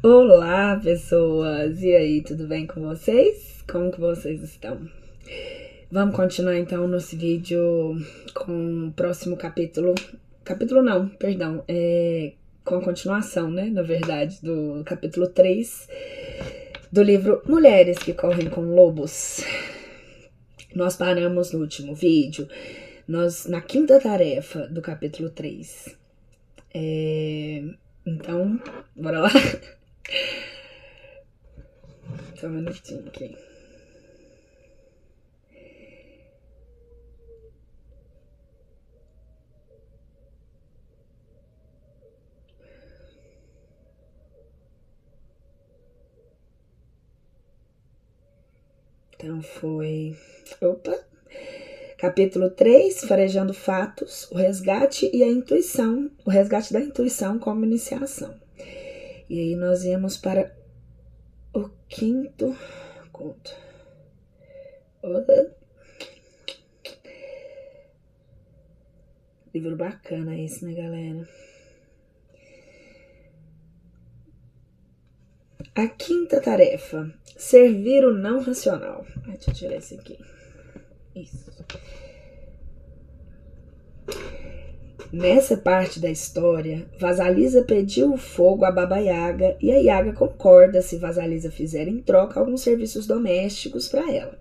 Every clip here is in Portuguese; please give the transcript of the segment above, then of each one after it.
Olá, pessoas! E aí, tudo bem com vocês? Como que vocês estão? Vamos continuar então nosso vídeo com o próximo capítulo. Capítulo não, perdão. Com a continuação, né? Na verdade, do capítulo 3 do livro Mulheres que Correm com Lobos. Nós paramos no último vídeo, na quinta tarefa do capítulo 3. Então, bora lá? Só um minutinho aqui. Então foi... Capítulo 3, Farejando Fatos, o resgate e a intuição, o resgate da intuição como iniciação. E aí nós íamos para o quinto conto. Livro bacana esse, né, galera? A quinta tarefa, servir o não racional. Deixa eu tirar esse aqui. Isso. Nessa parte da história, Vasalisa pediu o fogo a Baba Yaga e a Yaga concorda se Vasalisa fizer em troca alguns serviços domésticos para ela.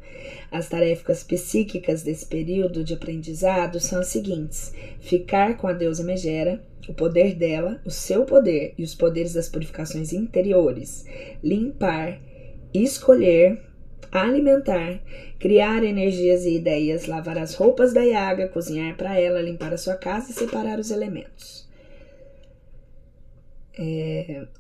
As tarefas psíquicas desse período de aprendizado são as seguintes: ficar com a deusa Megera, o poder dela, o seu poder e os poderes das purificações interiores, limpar, escolher, alimentar, criar energias e ideias, lavar as roupas da Yaga, cozinhar para ela, limpar a sua casa e separar os elementos.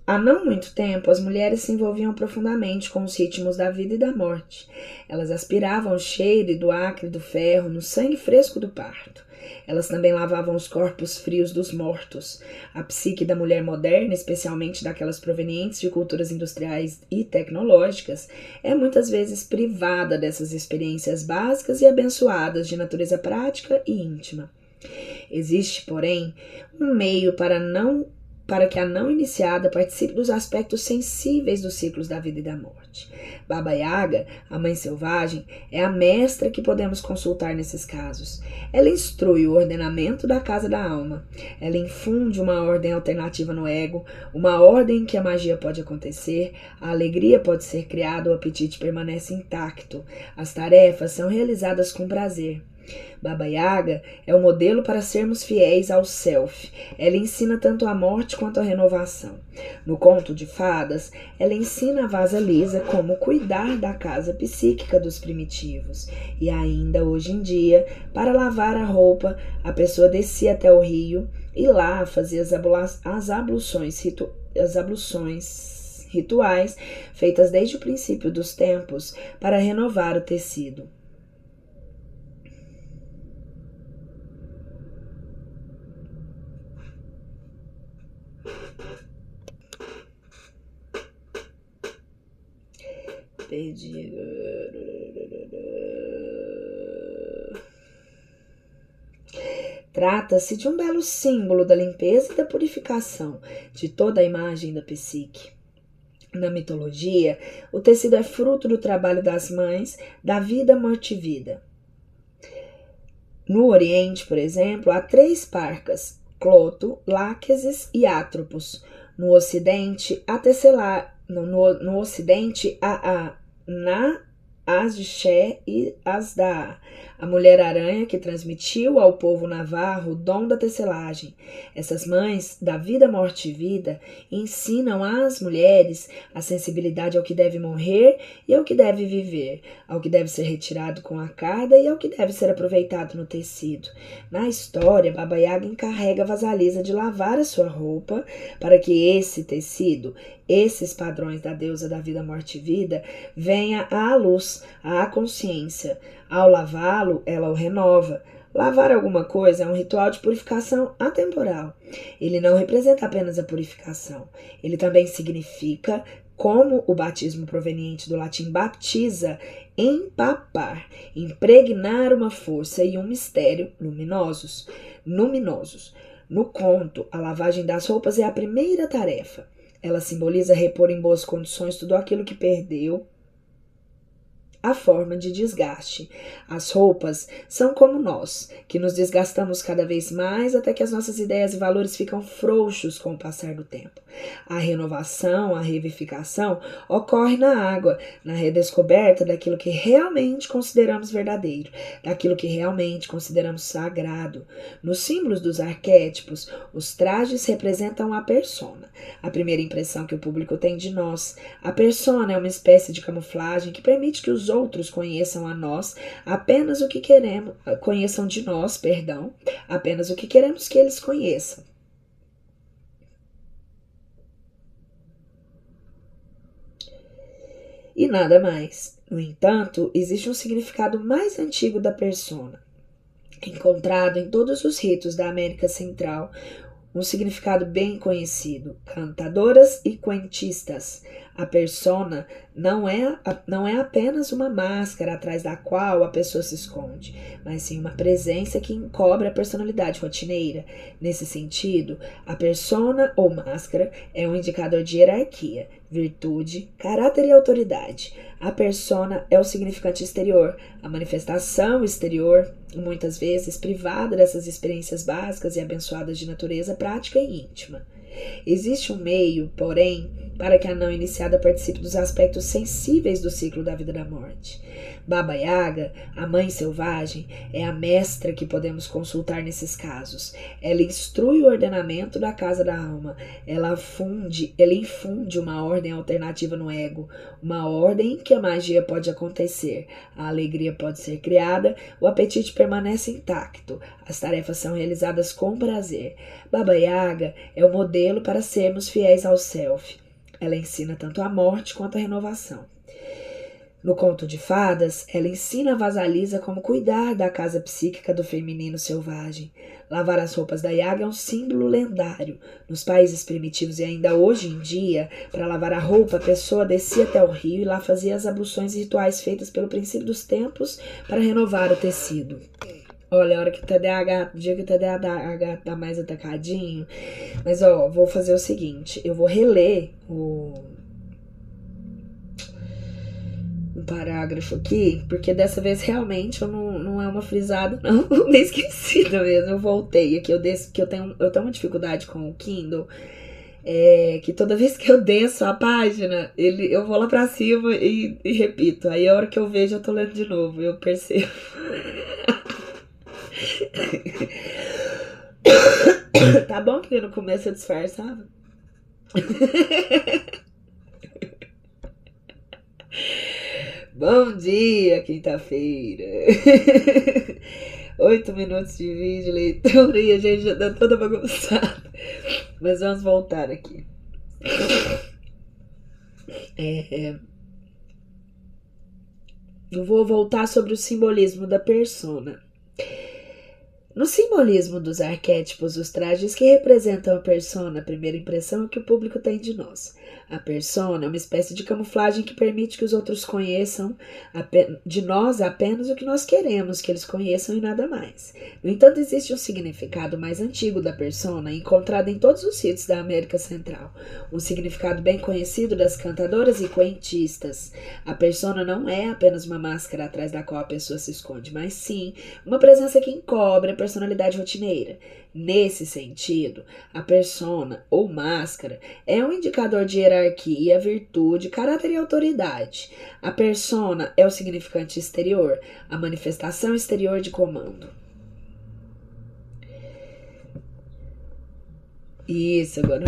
Há não muito tempo, as mulheres se envolviam profundamente com os ritmos da vida e da morte. Elas aspiravam o cheiro do acre do ferro no sangue fresco do parto. Elas também lavavam os corpos frios dos mortos. A psique da mulher moderna, especialmente daquelas provenientes de culturas industriais e tecnológicas, é muitas vezes privada dessas experiências básicas e abençoadas de natureza prática e íntima. Existe, porém, um meio para que a não iniciada participe dos aspectos sensíveis dos ciclos da vida e da morte. Baba Yaga, a mãe selvagem, é a mestra que podemos consultar nesses casos. Ela instrui o ordenamento da casa da alma. Ela infunde uma ordem alternativa no ego, uma ordem em que a magia pode acontecer, a alegria pode ser criada, o apetite permanece intacto. As tarefas são realizadas com prazer. Baba Yaga é o modelo para sermos fiéis ao self. Ela ensina tanto a morte quanto a renovação. No conto de fadas, ela ensina a Vasalisa como cuidar da casa psíquica dos primitivos. E ainda hoje em dia, para lavar a roupa, a pessoa descia até o rio e lá fazia as abluções rituais feitas desde o princípio dos tempos para renovar o tecido. Trata-se de um belo símbolo da limpeza e da purificação de toda a imagem da psique. Na mitologia, o tecido é fruto do trabalho das mães, da vida, morte e vida. No Oriente, por exemplo, há 3 parcas: Cloto, Láquesis e Atropos. No Ocidente, no Ocidente, há as de Xé e as da a mulher-aranha que transmitiu ao povo navarro o dom da tecelagem. Essas mães da vida, morte e vida ensinam às mulheres a sensibilidade ao que deve morrer e ao que deve viver, ao que deve ser retirado com a carda e ao que deve ser aproveitado no tecido. Na história, Baba Yaga encarrega a Vasalisa de lavar a sua roupa para que esse tecido, esses padrões da deusa da vida, morte e vida, venha à luz, à consciência. Ao lavá-lo, ela o renova. Lavar alguma coisa é um ritual de purificação atemporal. Ele não representa apenas a purificação. Ele também significa, como o batismo proveniente do latim baptiza, empapar, impregnar uma força e um mistério luminosos. No conto, a lavagem das roupas é a primeira tarefa. Ela simboliza repor em boas condições tudo aquilo que perdeu a forma de desgaste. As roupas são como nós, que nos desgastamos cada vez mais até que as nossas ideias e valores ficam frouxos com o passar do tempo. A renovação, a revivificação ocorre na água, na redescoberta daquilo que realmente consideramos verdadeiro, daquilo que realmente consideramos sagrado. Nos símbolos dos arquétipos, os trajes representam a persona, a primeira impressão que o público tem de nós. A persona é uma espécie de camuflagem que permite que os outros conheçam a nós apenas o que queremos, conheçam de nós, perdão, apenas o que queremos que eles conheçam. E nada mais. No entanto, existe um significado mais antigo da persona, encontrado em todos os ritos da América Central, um significado bem conhecido: cantadoras e cuentistas. A persona não é apenas uma máscara atrás da qual a pessoa se esconde, mas sim uma presença que encobre a personalidade rotineira. Nesse sentido, a persona ou máscara é um indicador de hierarquia, virtude, caráter e autoridade. A persona é o significante exterior, a manifestação exterior, muitas vezes privada dessas experiências básicas e abençoadas de natureza prática e íntima. Existe um meio, porém, para que a não iniciada participe dos aspectos sensíveis do ciclo da vida e da morte. Baba Yaga, a mãe selvagem, é a mestra que podemos consultar nesses casos. Ela instrui o ordenamento da casa da alma. Ela infunde uma ordem alternativa no ego, uma ordem em que a magia pode acontecer, a alegria pode ser criada, o apetite permanece intacto, as tarefas são realizadas com prazer. Baba Yaga é o modelo para sermos fiéis ao self. Ela ensina tanto a morte quanto a renovação. No conto de fadas, ela ensina a vasalisa como cuidar da casa psíquica do feminino selvagem. Lavar as roupas da Yaga é um símbolo lendário. Nos países primitivos e ainda hoje em dia, para lavar a roupa, a pessoa descia até o rio e lá fazia as abluções rituais feitas pelo princípio dos tempos para renovar o tecido. Olha, a hora que o TDAH, o dia que o TDAH tá mais atacadinho. Mas, vou fazer o seguinte, eu vou reler um parágrafo aqui, porque dessa vez realmente eu não é uma frisada, não, nem esquecida mesmo. Eu voltei aqui, eu tenho uma dificuldade com o Kindle, que toda vez que eu desço a página, eu vou lá pra cima e repito. Aí a hora que eu vejo, eu tô lendo de novo, eu percebo. Tá bom que no começo eu disfarçava. Bom dia, quinta-feira. 8 minutos de vídeo, leitura e a gente já tá toda bagunçada. Mas vamos voltar aqui. Eu vou voltar sobre o simbolismo da persona. No simbolismo dos arquétipos, os trajes que representam a persona, a primeira impressão que o público tem de nós. A persona é uma espécie de camuflagem que permite que os outros conheçam de nós apenas o que nós queremos que eles conheçam e nada mais. No entanto, existe um significado mais antigo da persona, encontrado em todos os ritos da América Central. Um significado bem conhecido das cantadoras e cuentistas. A persona não é apenas uma máscara atrás da qual a pessoa se esconde, mas sim uma presença que encobre a personalidade rotineira. Nesse sentido, a persona ou máscara é um indicador de hierarquia, virtude, caráter e autoridade. A persona é o significante exterior, a manifestação exterior de comando. Isso, agora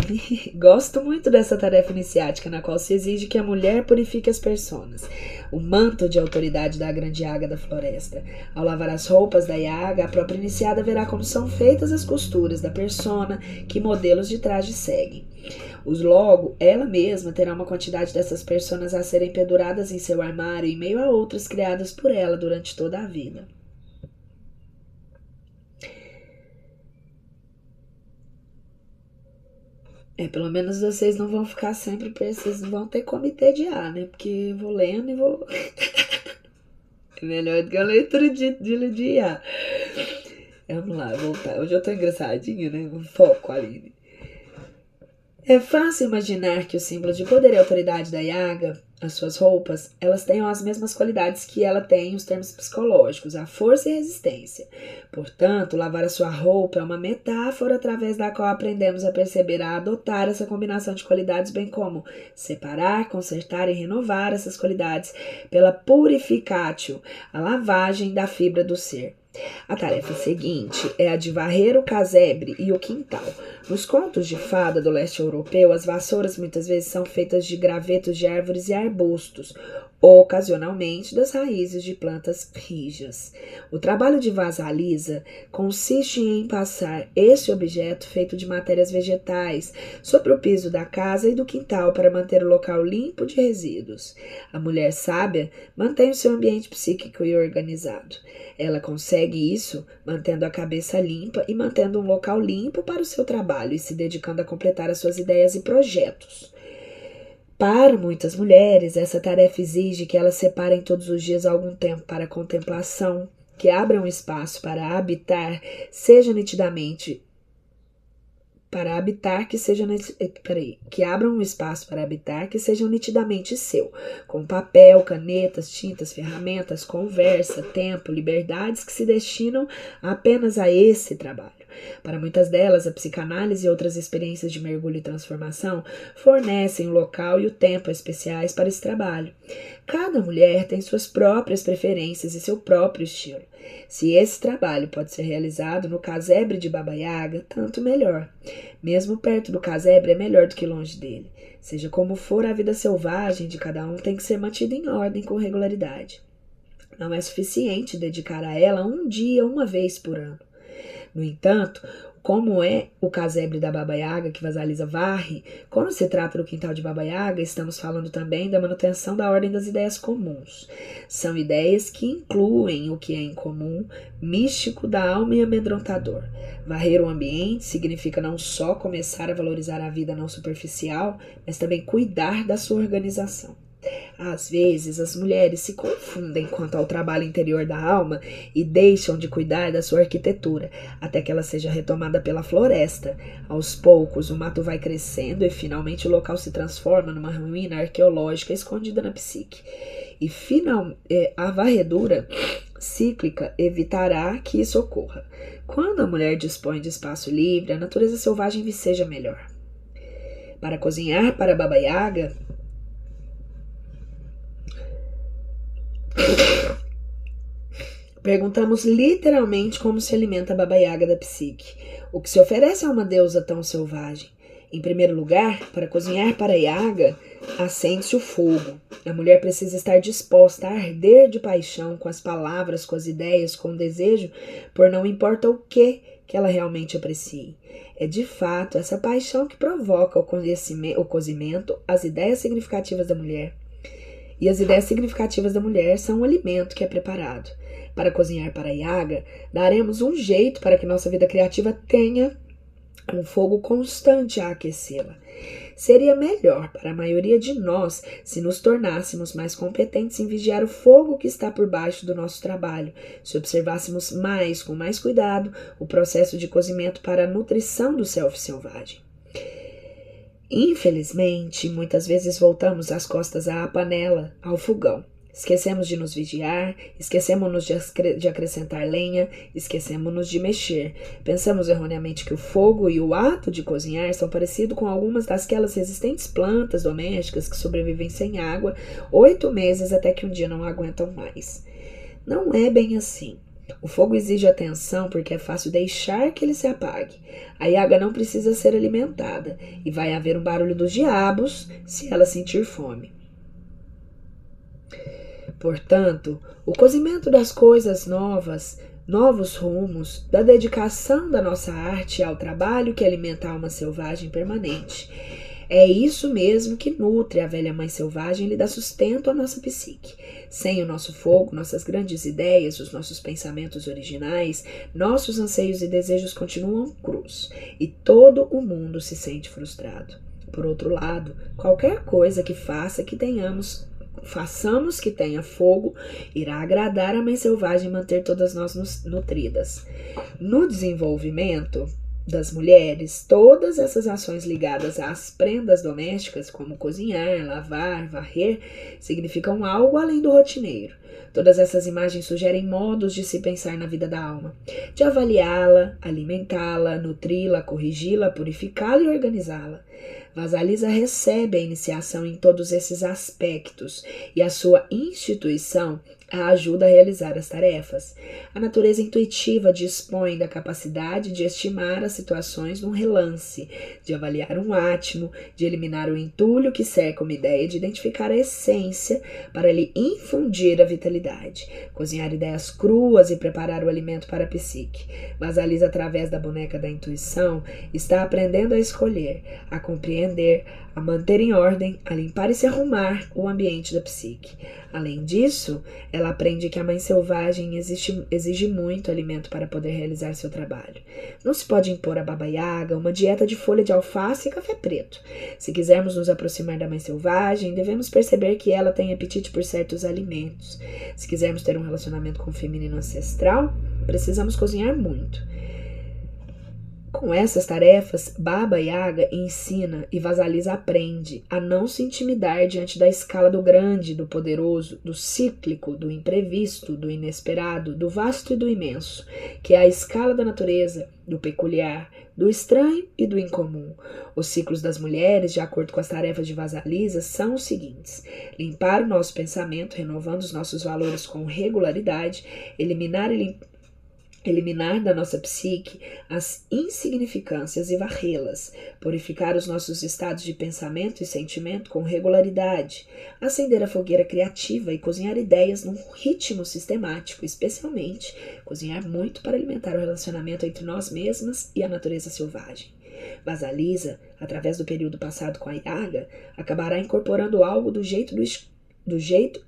gosto muito dessa tarefa iniciática na qual se exige que a mulher purifique as personas. O manto de autoridade da grande Yaga da floresta. Ao lavar as roupas da Yaga, a própria iniciada verá como são feitas as costuras da persona, que modelos de traje seguem. Logo, ela mesma terá uma quantidade dessas personas a serem penduradas em seu armário em meio a outras criadas por ela durante toda a vida. Pelo menos vocês não vão ficar sempre, vocês não vão ter comitê de A, né? Porque eu vou lendo e vou... É melhor do que a leitura de A. Vamos lá, voltar. Hoje eu tô engraçadinha, né? Foco, Aline. É fácil imaginar que o símbolo de poder e autoridade da Yaga, as suas roupas, elas tenham as mesmas qualidades que ela tem em os termos psicológicos, a força e a resistência. Portanto, lavar a sua roupa é uma metáfora através da qual aprendemos a perceber, a adotar essa combinação de qualidades, bem como separar, consertar e renovar essas qualidades pela purificatio, a lavagem da fibra do ser. A tarefa seguinte é a de varrer o casebre e o quintal. Nos contos de fada do leste europeu, as vassouras muitas vezes são feitas de gravetos de árvores e arbustos, ou ocasionalmente das raízes de plantas rijas. O trabalho de vasalisa consiste em passar esse objeto feito de matérias vegetais sobre o piso da casa e do quintal para manter o local limpo de resíduos. A mulher sábia mantém o seu ambiente psíquico e organizado. Ela consegue isso mantendo a cabeça limpa e mantendo um local limpo para o seu trabalho e se dedicando a completar as suas ideias e projetos. Para muitas mulheres, essa tarefa exige que elas separem todos os dias algum tempo para a contemplação, que abram espaço para habitar, que abram um espaço para habitar que seja nitidamente seu, com papel, canetas, tintas, ferramentas, conversa, tempo, liberdades que se destinam apenas a esse trabalho. Para muitas delas, a psicanálise e outras experiências de mergulho e transformação fornecem o local e o tempo especiais para esse trabalho. Cada mulher tem suas próprias preferências e seu próprio estilo. Se esse trabalho pode ser realizado no casebre de Baba Yaga, tanto melhor. Mesmo perto do casebre é melhor do que longe dele. Seja como for, a vida selvagem de cada um tem que ser mantida em ordem com regularidade. Não é suficiente dedicar a ela um dia, uma vez por ano. No entanto, como é o casebre da Baba Yaga que Vasalisa varre, quando se trata do quintal de Baba Yaga, estamos falando também da manutenção da ordem das ideias comuns. São ideias que incluem o que é incomum, místico da alma e amedrontador. Varrer o ambiente significa não só começar a valorizar a vida não superficial, mas também cuidar da sua organização. Às vezes, as mulheres se confundem quanto ao trabalho interior da alma e deixam de cuidar da sua arquitetura, até que ela seja retomada pela floresta. Aos poucos, o mato vai crescendo e, finalmente, o local se transforma numa ruína arqueológica escondida na psique. E, a varredura cíclica evitará que isso ocorra. Quando a mulher dispõe de espaço livre, a natureza selvagem viceja melhor. Para cozinhar para Baba Yaga, perguntamos literalmente como se alimenta a Baba Yaga da psique. O que se oferece a uma deusa tão selvagem? Em primeiro lugar, para cozinhar para Yaga, acende-se o fogo. A mulher precisa estar disposta a arder de paixão com as palavras, com as ideias, com o desejo, por não importa o que ela realmente aprecie. É de fato essa paixão que provoca o cozimento, as ideias significativas da mulher. E as ideias significativas da mulher são o alimento que é preparado. Para cozinhar para Yaga, daremos um jeito para que nossa vida criativa tenha um fogo constante a aquecê-la. Seria melhor para a maioria de nós se nos tornássemos mais competentes em vigiar o fogo que está por baixo do nosso trabalho, se observássemos com mais cuidado, o processo de cozimento para a nutrição do self selvagem. Infelizmente, muitas vezes voltamos as costas à panela, ao fogão. Esquecemos de nos vigiar, esquecemos-nos de acrescentar lenha, esquecemos-nos de mexer. Pensamos erroneamente que o fogo e o ato de cozinhar são parecidos com algumas daquelas resistentes plantas domésticas que sobrevivem sem água 8 meses até que um dia não aguentam mais. Não é bem assim. O fogo exige atenção porque é fácil deixar que ele se apague. A Yaga não precisa ser alimentada e vai haver um barulho dos diabos se ela sentir fome. Portanto, o cozimento das coisas novas, novos rumos, da dedicação da nossa arte ao trabalho que alimenta a alma selvagem permanente. É isso mesmo que nutre a velha mãe selvagem e lhe dá sustento à nossa psique. Sem o nosso fogo, nossas grandes ideias, os nossos pensamentos originais, nossos anseios e desejos continuam crus, e todo o mundo se sente frustrado. Por outro lado, qualquer coisa que façamos que tenha fogo, irá agradar a mãe selvagem e manter todas nós nutridas. No desenvolvimento, das mulheres, todas essas ações ligadas às prendas domésticas, como cozinhar, lavar, varrer, significam algo além do rotineiro. Todas essas imagens sugerem modos de se pensar na vida da alma, de avaliá-la, alimentá-la, nutri-la, corrigi-la, purificá-la e organizá-la. Vasalisa recebe a iniciação em todos esses aspectos e a sua instituição a ajuda a realizar as tarefas. A natureza intuitiva dispõe da capacidade de estimar as situações num relance, de avaliar um átimo, de eliminar o entulho que cerca uma ideia, de identificar a essência para lhe infundir a vitalidade, cozinhar ideias cruas e preparar o alimento para a psique. Vasalisa, através da boneca da intuição, está aprendendo a escolher, a compreender, a manter em ordem, a limpar e se arrumar o ambiente da psique. Além disso, ela aprende que a mãe selvagem exige muito alimento para poder realizar seu trabalho. Não se pode impor a Baba Yaga uma dieta de folha de alface e café preto. Se quisermos nos aproximar da mãe selvagem, devemos perceber que ela tem apetite por certos alimentos. Se quisermos ter um relacionamento com o feminino ancestral, precisamos cozinhar muito. Com essas tarefas, Baba Yaga ensina e Vasalisa aprende a não se intimidar diante da escala do grande, do poderoso, do cíclico, do imprevisto, do inesperado, do vasto e do imenso, que é a escala da natureza, do peculiar, do estranho e do incomum. Os ciclos das mulheres, de acordo com as tarefas de Vasalisa, são os seguintes: limpar o nosso pensamento, renovando os nossos valores com regularidade, eliminar da nossa psique as insignificâncias e varrê-las, purificar os nossos estados de pensamento e sentimento com regularidade, acender a fogueira criativa e cozinhar ideias num ritmo sistemático, especialmente cozinhar muito para alimentar o relacionamento entre nós mesmas e a natureza selvagem. Vasalisa, através do período passado com a Yaga, acabará incorporando algo do jeito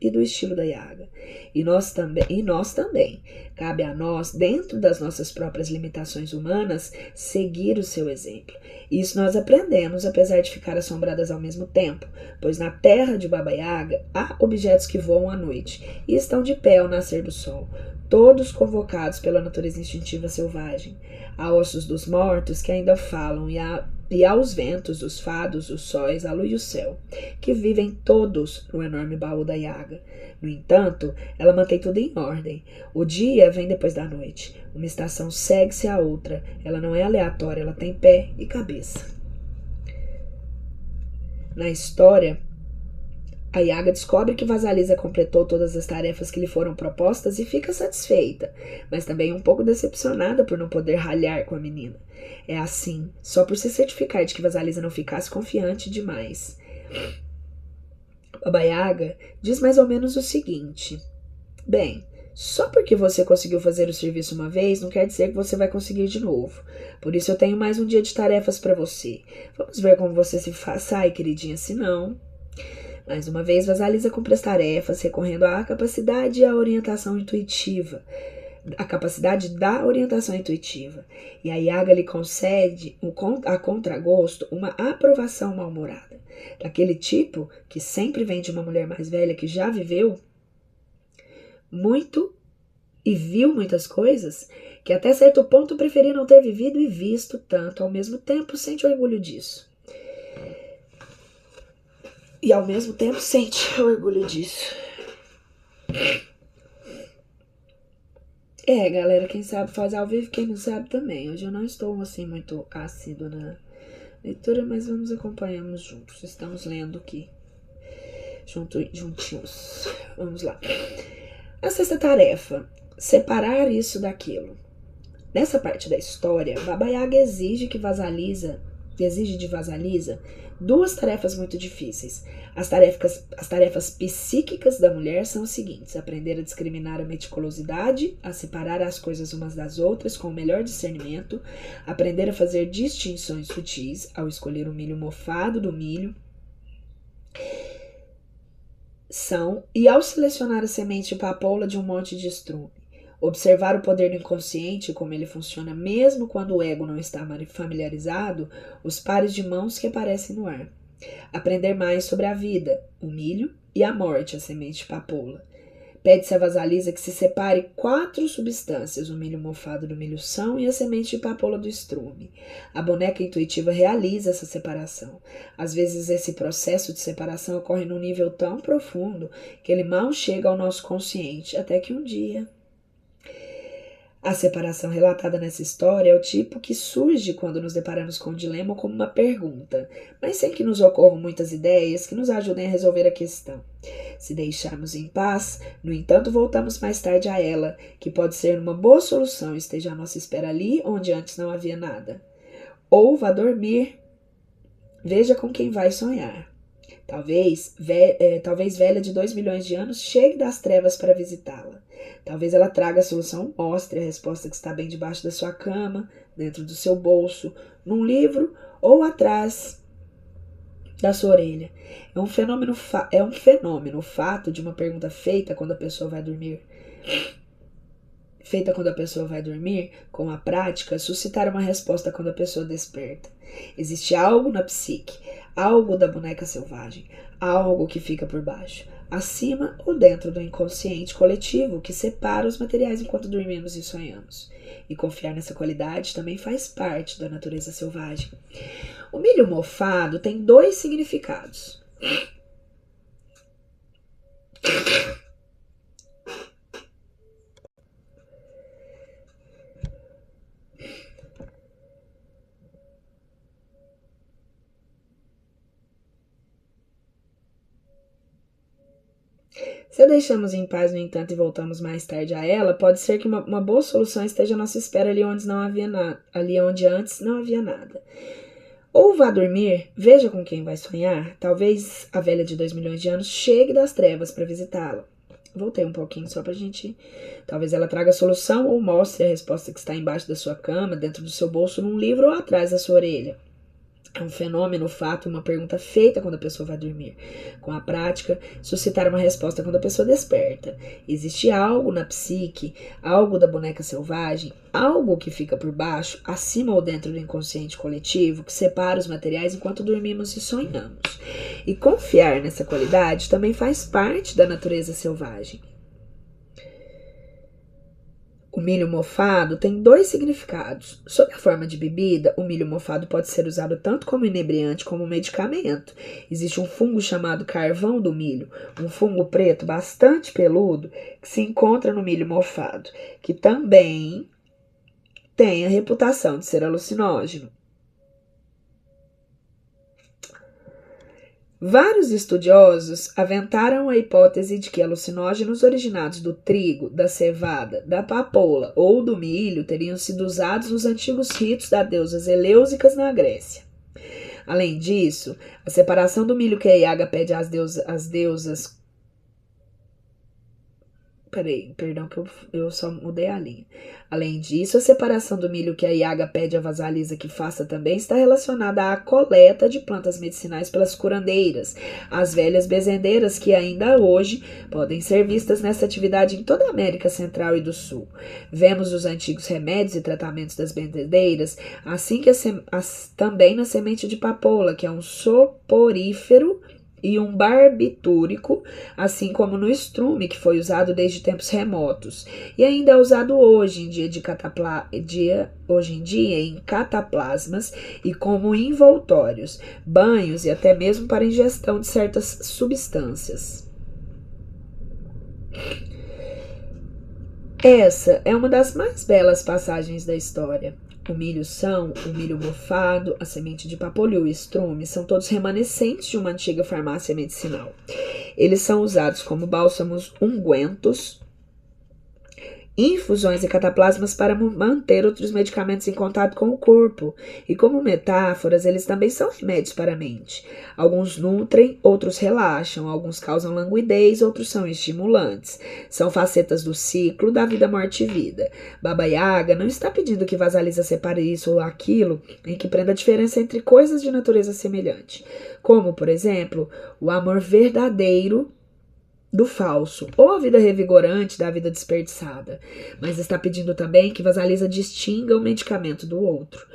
e do estilo da Yaga. E nós também. Cabe a nós, dentro das nossas próprias limitações humanas, seguir o seu exemplo. Isso nós aprendemos, apesar de ficar assombradas ao mesmo tempo, pois na terra de Baba Yaga há objetos que voam à noite e estão de pé ao nascer do sol, todos convocados pela natureza instintiva selvagem. Há ossos dos mortos que ainda falam e há os ventos, os fados, os sóis, a lua e o céu, que vivem todos no enorme baú da Yaga. No entanto, ela mantém tudo em ordem. O dia vem depois da noite. Uma estação segue-se à outra. Ela não é aleatória, ela tem pé e cabeça. Na história, a Yaga descobre que Vasalisa completou todas as tarefas que lhe foram propostas e fica satisfeita, mas também um pouco decepcionada por não poder ralhar com a menina. É assim, só por se certificar de que Vasalisa não ficasse confiante demais. Baba Yaga diz mais ou menos o seguinte: bem, só porque você conseguiu fazer o serviço uma vez não quer dizer que você vai conseguir de novo. Por isso eu tenho mais um dia de tarefas para você. Vamos ver como você se sai, queridinha, se não... Mais uma vez, Vasalisa cumpre as tarefas, recorrendo à capacidade e à orientação intuitiva. A capacidade da orientação intuitiva. E a Yaga lhe concede, a contragosto, uma aprovação mal-humorada. Daquele tipo que sempre vem de uma mulher mais velha que já viveu muito e viu muitas coisas, que até certo ponto preferia não ter vivido e visto tanto, ao mesmo tempo sente orgulho disso. E ao mesmo tempo sente orgulho disso. Galera, quem sabe faz ao vivo, quem não sabe também. Hoje eu não estou assim muito ácido na leitura, mas vamos acompanhamos juntos. Estamos lendo aqui juntinhos. Vamos lá. A sexta tarefa: separar isso daquilo. Nessa parte da história, Baba Yaga exige de Vasalisa duas tarefas muito difíceis. As tarefas psíquicas da mulher são as seguintes: aprender a discriminar a meticulosidade, a separar as coisas umas das outras com o melhor discernimento, aprender a fazer distinções sutis ao escolher o milho mofado do milho e ao selecionar a semente papoula de um monte de estrume. Observar o poder do inconsciente e como ele funciona mesmo quando o ego não está familiarizado, os pares de mãos que aparecem no ar. Aprender mais sobre a vida, o milho, e a morte, a semente papoula. Pede-se a Vasalisa que se separe 4 substâncias, o milho mofado do milho-são e a semente de papoula do estrume. A boneca intuitiva realiza essa separação. Às vezes esse processo de separação ocorre num nível tão profundo que ele mal chega ao nosso consciente, até que um dia... A separação relatada nessa história é o tipo que surge quando nos deparamos com o dilema como uma pergunta, mas sem que nos ocorram muitas ideias que nos ajudem a resolver a questão. Se deixarmos em paz, no entanto, voltamos mais tarde a ela, que pode ser uma boa solução e esteja à nossa espera ali onde antes não havia nada. Ou vá dormir, veja com quem vai sonhar. Talvez velha de 2 milhões de anos chegue das trevas para visitá-la. Talvez ela traga a solução, mostre a resposta que está bem debaixo da sua cama, dentro do seu bolso, num livro ou atrás da sua orelha. É um fenômeno o fato de uma pergunta feita quando a pessoa vai dormir. Com a prática, suscitar uma resposta quando a pessoa desperta. Existe algo na psique, algo da boneca selvagem, algo que fica por baixo, acima ou dentro do inconsciente coletivo que separa os materiais enquanto dormimos e sonhamos. E confiar nessa qualidade também faz parte da natureza selvagem. O milho mofado tem 2 significados. Se a deixamos em paz, no entanto, e voltamos mais tarde a ela, pode ser que uma boa solução esteja à nossa espera ali onde antes não havia nada. Ou vá dormir, veja com quem vai sonhar. Talvez a velha de 2 milhões de anos chegue das trevas para visitá-la. Voltei um pouquinho só pra gente... Talvez ela traga a solução ou mostre a resposta que está embaixo da sua cama, dentro do seu bolso, num livro ou atrás da sua orelha. É um fenômeno, o fato, uma pergunta feita quando a pessoa vai dormir. Com a prática, suscitar uma resposta quando a pessoa desperta. Existe algo na psique, algo da boneca selvagem, algo que fica por baixo, acima ou dentro do inconsciente coletivo, que separa os materiais enquanto dormimos e sonhamos. E confiar nessa qualidade também faz parte da natureza selvagem. O milho mofado tem 2 significados. Sob a forma de bebida, o milho mofado pode ser usado tanto como inebriante como medicamento. Existe um fungo chamado carvão do milho, um fungo preto bastante peludo que se encontra no milho mofado, que também tem a reputação de ser alucinógeno. Vários estudiosos aventaram a hipótese de que alucinógenos originados do trigo, da cevada, da papoula ou do milho teriam sido usados nos antigos ritos das deusas elêusicas na Grécia. Além disso, a separação do milho que a Iaga pede às deusas... Perdão que eu só mudei a linha. Além disso, a separação do milho que a Iaga pede a Vasalisa que faça também está relacionada à coleta de plantas medicinais pelas curandeiras, as velhas bezendeiras que ainda hoje podem ser vistas nessa atividade em toda a América Central e do Sul. Vemos os antigos remédios e tratamentos das benzendeiras, assim que também na semente de papoula, que é um soporífero e um barbitúrico, assim como no estrume, que foi usado desde tempos remotos, e ainda é usado hoje em dia em cataplasmas e como envoltórios, banhos e até mesmo para ingestão de certas substâncias. Essa é uma das mais belas passagens da história. O milho-são, o milho mofado, a semente de papoula e o estrume são todos remanescentes de uma antiga farmácia medicinal. Eles são usados como bálsamos, ungüentos, infusões e cataplasmas para manter outros medicamentos em contato com o corpo. E como metáforas, eles também são remédios para a mente. Alguns nutrem, outros relaxam, alguns causam languidez, outros são estimulantes. São facetas do ciclo da vida, morte e vida. Baba Yaga não está pedindo que Vasalisa separe isso ou aquilo, em que prenda a diferença entre coisas de natureza semelhante, como, por exemplo, o amor verdadeiro do falso, ou a vida revigorante da vida desperdiçada, mas está pedindo também que Vasalisa distinga o medicamento do outro.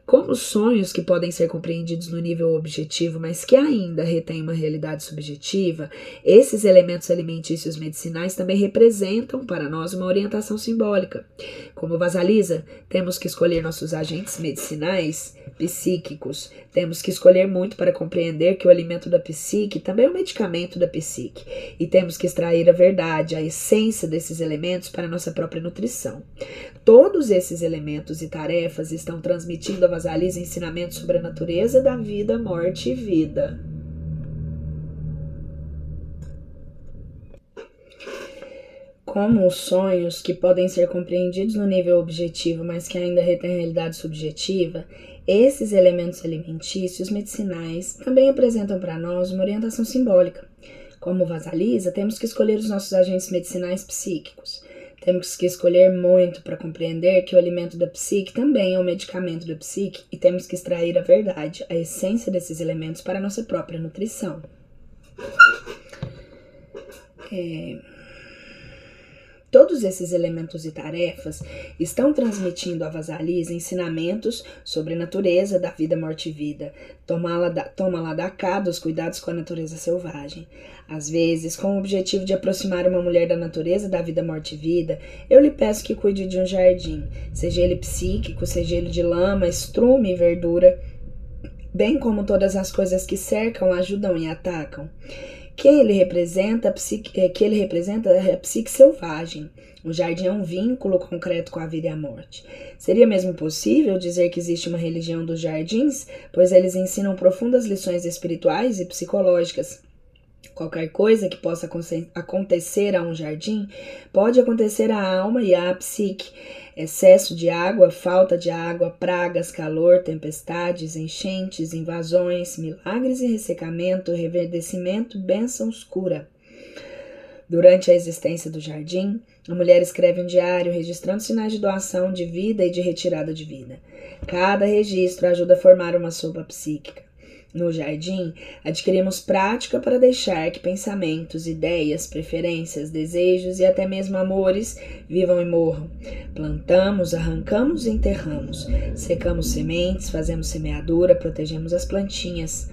Como os sonhos que podem ser compreendidos no nível objetivo, mas que ainda retêm uma realidade subjetiva, esses elementos alimentícios medicinais também representam para nós uma orientação simbólica. Como Vasalisa, temos que escolher nossos agentes medicinais psíquicos. Temos que escolher muito para compreender que o alimento da psique também é um medicamento da psique. E temos que extrair a verdade, a essência desses elementos para a nossa própria nutrição. Todos esses elementos e tarefas estão transmitindo a Vasalisa ensinamentos sobre a natureza da vida, morte e vida. Como os sonhos, que podem ser compreendidos no nível objetivo, mas que ainda retêm realidade subjetiva, esses elementos alimentícios medicinais também apresentam para nós uma orientação simbólica. Como Vasalisa, temos que escolher os nossos agentes medicinais psíquicos. Temos que escolher muito para compreender que o alimento da psique também é um medicamento da psique e temos que extrair a verdade, a essência desses elementos para a nossa própria nutrição. Todos esses elementos e tarefas estão transmitindo a Vasalisa ensinamentos sobre a natureza da vida, morte e vida. Toma lá da cá dos cuidados com a natureza selvagem. Às vezes, com o objetivo de aproximar uma mulher da natureza da vida, morte e vida, eu lhe peço que cuide de um jardim, seja ele psíquico, seja ele de lama, estrume e verdura, bem como todas as coisas que cercam, ajudam e atacam. Que ele representa é a psique selvagem. O jardim é um vínculo concreto com a vida e a morte. Seria mesmo possível dizer que existe uma religião dos jardins, pois eles ensinam profundas lições espirituais e psicológicas. Qualquer coisa que possa acontecer a um jardim pode acontecer à alma e à psique. Excesso de água, falta de água, pragas, calor, tempestades, enchentes, invasões, milagres e ressecamento, reverdecimento, bênçãos, cura. Durante a existência do jardim, a mulher escreve um diário registrando sinais de doação de vida e de retirada de vida. Cada registro ajuda a formar uma sopa psíquica. No jardim, adquirimos prática para deixar que pensamentos, ideias, preferências, desejos e até mesmo amores vivam e morram. Plantamos, arrancamos e enterramos. Secamos sementes, fazemos semeadura, protegemos as plantinhas.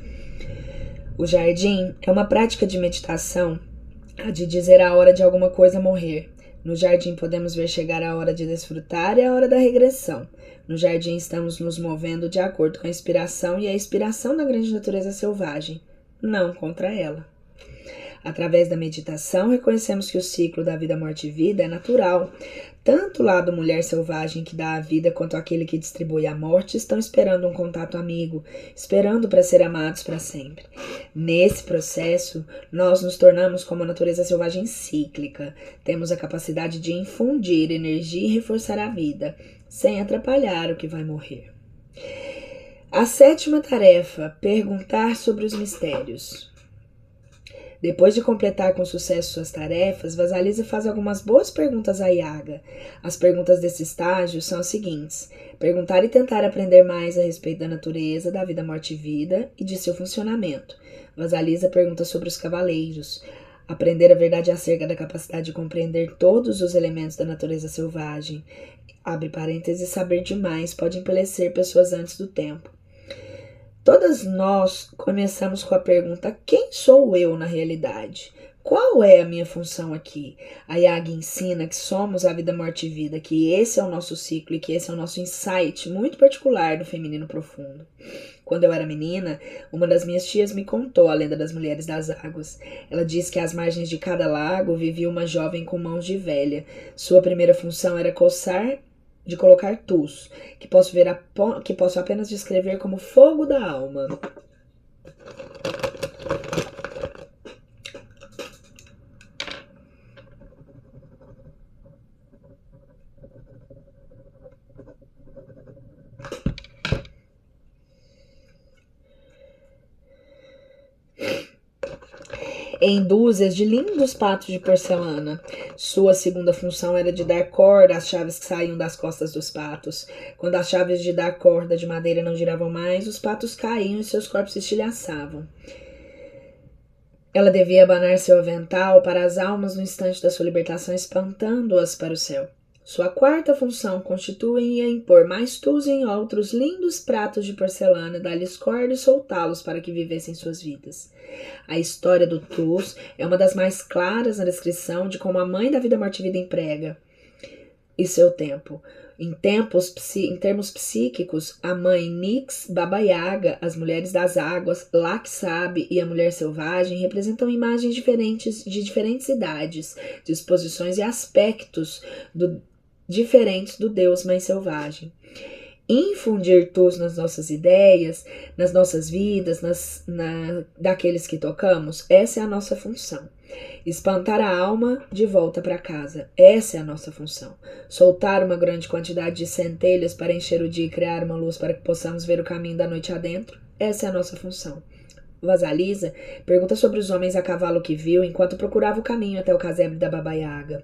O jardim é uma prática de meditação, a de dizer a hora de alguma coisa morrer. No jardim podemos ver chegar a hora de desfrutar e a hora da regressão. No jardim estamos nos movendo de acordo com a inspiração e a expiração da grande natureza selvagem, não contra ela. Através da meditação, reconhecemos que o ciclo da vida, morte e vida é natural. Tanto o lado mulher selvagem que dá a vida quanto aquele que distribui a morte estão esperando um contato amigo, esperando para ser amados para sempre. Nesse processo, nós nos tornamos como a natureza selvagem cíclica. Temos a capacidade de infundir energia e reforçar a vida, sem atrapalhar o que vai morrer. A 7ª tarefa, perguntar sobre os mistérios. Depois de completar com sucesso suas tarefas, Vasalisa faz algumas boas perguntas a Yaga. As perguntas desse estágio são as seguintes: perguntar e tentar aprender mais a respeito da natureza, da vida, morte e vida e de seu funcionamento. Vasalisa pergunta sobre os cavaleiros. Aprender a verdade acerca da capacidade de compreender todos os elementos da natureza selvagem. Abre parênteses, saber demais pode envelhecer pessoas antes do tempo. Todas nós começamos com a pergunta: quem sou eu na realidade? Qual é a minha função aqui? A Yaga ensina que somos a vida, morte e vida, que esse é o nosso ciclo e que esse é o nosso insight muito particular do feminino profundo. Quando eu era menina, uma das minhas tias me contou a lenda das mulheres das águas. Ela diz que às margens de cada lago vivia uma jovem com mãos de velha. Sua primeira função era colocar tus, que posso apenas descrever como fogo da alma. Em dúzias de lindos patos de porcelana. Sua segunda função era de dar corda às chaves que saíam das costas dos patos. Quando as chaves de dar corda de madeira não giravam mais, os patos caíam e seus corpos se estilhaçavam. Ela devia abanar seu avental para as almas no instante da sua libertação, espantando-as para o céu. Sua quarta função constitui impor mais tus em outros lindos pratos de porcelana, dar-lhes corda e soltá-los para que vivessem suas vidas. A história do tus é uma das mais claras na descrição de como a mãe da vida, morte e vida emprega e seu tempo. Em termos psíquicos, a mãe Nix, Baba Yaga, as mulheres das águas, Lakshmi e a mulher selvagem representam imagens diferentes de diferentes idades, disposições e aspectos diferentes do Deus Mãe Selvagem. Infundir tus nas nossas ideias, nas nossas vidas, daqueles que tocamos, essa é a nossa função. Espantar a alma de volta para casa, essa é a nossa função. Soltar uma grande quantidade de centelhas para encher o dia e criar uma luz para que possamos ver o caminho da noite adentro, essa é a nossa função. Vasalisa pergunta sobre os homens a cavalo que viu enquanto procurava o caminho até o casebre da Baba Yaga.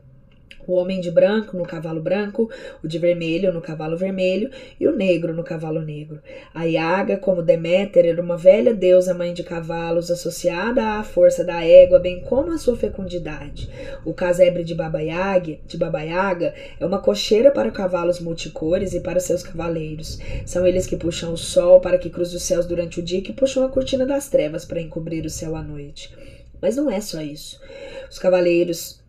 O homem de branco no cavalo branco, o de vermelho no cavalo vermelho e o negro no cavalo negro. A Yaga, como Deméter, era uma velha deusa mãe de cavalos associada à força da égua, bem como à sua fecundidade. O casebre de Baba Yaga é uma cocheira para cavalos multicores e para seus cavaleiros. São eles que puxam o sol para que cruze os céus durante o dia e que puxam a cortina das trevas para encobrir o céu à noite. Mas não é só isso. Os cavaleiros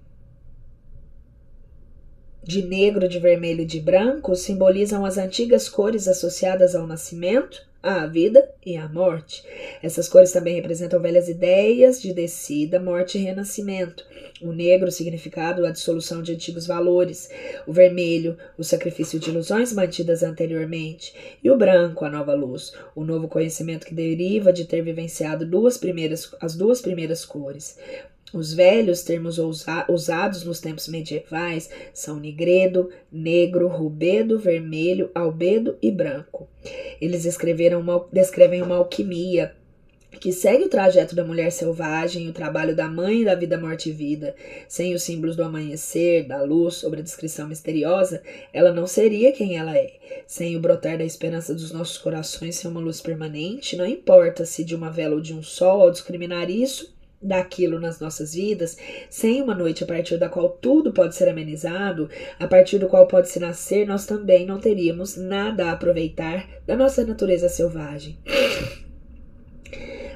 de negro, de vermelho e de branco simbolizam as antigas cores associadas ao nascimento, à vida e à morte. Essas cores também representam velhas ideias de descida, morte e renascimento. O negro, o significado, a dissolução de antigos valores. O vermelho, o sacrifício de ilusões mantidas anteriormente. E o branco, a nova luz, o novo conhecimento que deriva de ter vivenciado as duas primeiras cores. Os velhos termos usados nos tempos medievais são nigredo, negro, rubedo, vermelho, albedo e branco. Eles descrevem uma alquimia que segue o trajeto da mulher selvagem, o trabalho da mãe da vida, morte e vida. Sem os símbolos do amanhecer, da luz, sobre a descrição misteriosa, ela não seria quem ela é. Sem o brotar da esperança dos nossos corações ser uma luz permanente, não importa se de uma vela ou de um sol, ao discriminar isso daquilo nas nossas vidas, sem uma noite a partir da qual tudo pode ser amenizado, a partir do qual pode se nascer, nós também não teríamos nada a aproveitar da nossa natureza selvagem.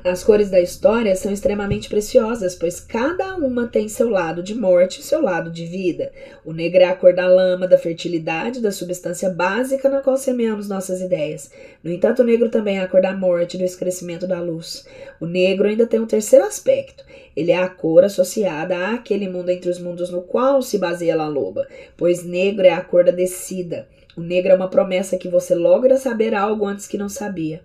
As cores da história são extremamente preciosas, pois cada uma tem seu lado de morte e seu lado de vida. O negro é a cor da lama, da fertilidade, da substância básica na qual semeamos nossas ideias. No entanto, o negro também é a cor da morte e do escurecimento da luz. O negro ainda tem um terceiro aspecto. Ele é a cor associada àquele mundo entre os mundos no qual se baseia a loba, pois negro é a cor da descida. O negro é uma promessa que você logra saber algo antes que não sabia.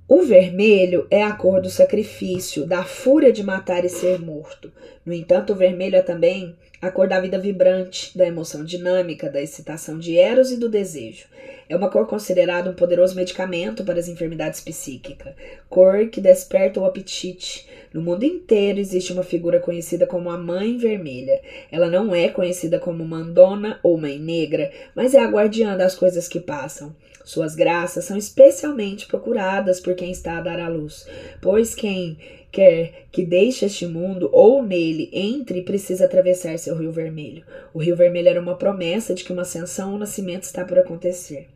O vermelho é a cor do sacrifício, da fúria de matar e ser morto. No entanto, o vermelho é também a cor da vida vibrante, da emoção dinâmica, da excitação de Eros e do desejo. É uma cor considerada um poderoso medicamento para as enfermidades psíquicas, cor que desperta o apetite. No mundo inteiro existe uma figura conhecida como a Mãe Vermelha. Ela não é conhecida como Mandona ou Mãe Negra, mas é a guardiã das coisas que passam. Suas graças são especialmente procuradas por quem está a dar à luz, pois quem quer que deixe este mundo ou nele entre precisa atravessar seu rio vermelho. O rio vermelho era uma promessa de que uma ascensão ou nascimento está por acontecer.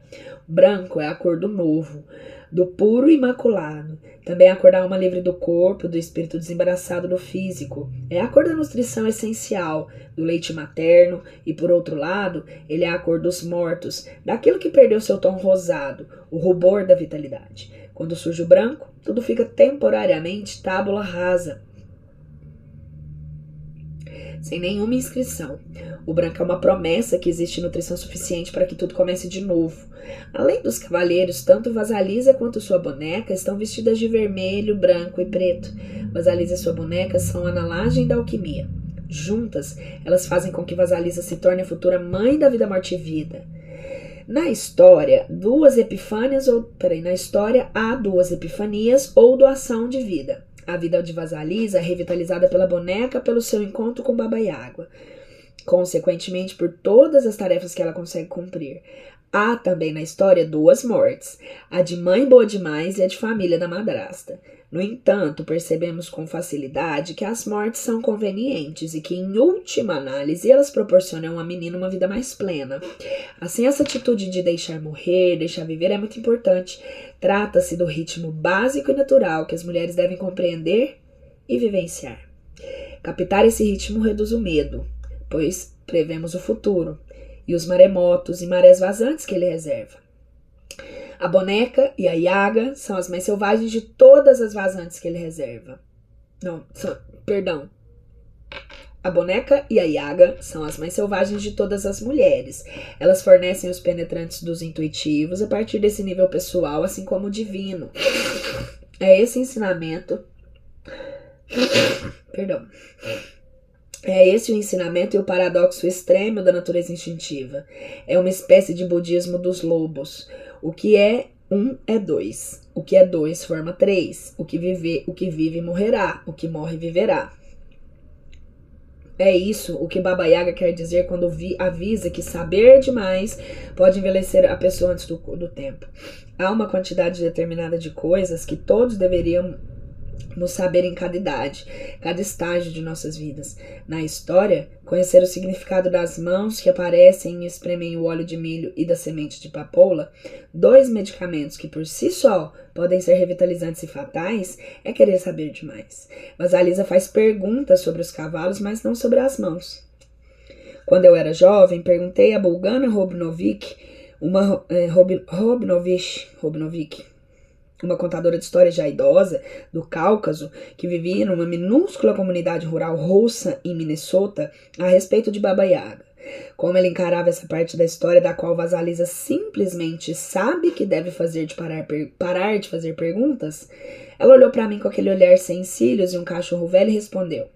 Branco é a cor do novo, do puro e imaculado. Também é a cor da alma livre do corpo, do espírito desembaraçado do físico. É a cor da nutrição essencial, do leite materno. E, por outro lado, ele é a cor dos mortos, daquilo que perdeu seu tom rosado, o rubor da vitalidade. Quando surge o branco, tudo fica temporariamente tábula rasa, sem nenhuma inscrição. O branco é uma promessa que existe nutrição suficiente para que tudo comece de novo. Além dos cavalheiros, tanto Vasalisa quanto sua boneca estão vestidas de vermelho, branco e preto. Vasalisa e sua boneca são a análogem da alquimia. Juntas, elas fazem com que Vasalisa se torne a futura mãe da vida, morte e vida. Na história, há duas epifanias ou doação de vida. A vida de Vasalisa é revitalizada pela boneca pelo seu encontro com Baba Yaga, consequentemente por todas as tarefas que ela consegue cumprir. Há também na história duas mortes, a de mãe boa demais e a de família da madrasta. No entanto, percebemos com facilidade que as mortes são convenientes e que, em última análise, elas proporcionam à menina uma vida mais plena. Assim, essa atitude de deixar morrer, deixar viver é muito importante. Trata-se do ritmo básico e natural que as mulheres devem compreender e vivenciar. Captar esse ritmo reduz o medo, pois prevemos o futuro e os maremotos e marés vazantes que ele reserva. A boneca e a Yaga são as mais selvagens de todas as vazantes que ele reserva. A boneca e a Yaga são as mais selvagens de todas as mulheres. Elas fornecem os penetrantes dos intuitivos a partir desse nível pessoal, assim como o divino. É esse ensinamento... É esse o ensinamento e o paradoxo extremo da natureza instintiva. É uma espécie de budismo dos lobos. O que é um é dois. O que é dois forma três. O que vive morrerá. O que morre viverá. É isso o que Baba Yaga quer dizer quando avisa que saber demais pode envelhecer a pessoa antes do tempo. Há uma quantidade determinada de coisas que todos deveríamos saber em cada idade, cada estágio de nossas vidas. Na história, conhecer o significado das mãos que aparecem e espremem o óleo de milho e da semente de papoula, 2 medicamentos que por si só podem ser revitalizantes e fatais, é querer saber demais. Vasalisa faz perguntas sobre os cavalos, mas não sobre as mãos. Quando eu era jovem, perguntei a Bulgana Robnovic, uma contadora de histórias já idosa, do Cáucaso, que vivia numa minúscula comunidade rural russa em Minnesota, a respeito de Baba Yaga. Como ela encarava essa parte da história da qual Vasalisa simplesmente sabe que deve parar de fazer perguntas, ela olhou para mim com aquele olhar sem cílios e um cachorro velho e respondeu: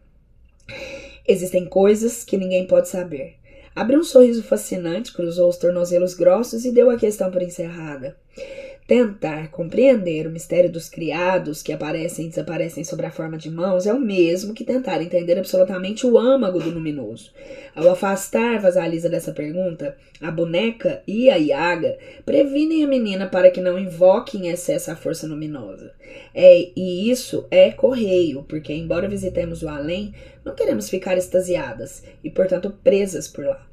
existem coisas que ninguém pode saber. Abriu um sorriso fascinante, cruzou os tornozelos grossos e deu a questão por encerrada. Tentar compreender o mistério dos criados que aparecem e desaparecem sob a forma de mãos é o mesmo que tentar entender absolutamente o âmago do luminoso. Ao afastar Vasalisa dessa pergunta, a boneca e a Yaga previnem a menina para que não invoque em excesso a força luminosa. E isso é correio, porque embora visitemos o além, não queremos ficar extasiadas e, portanto, presas por lá.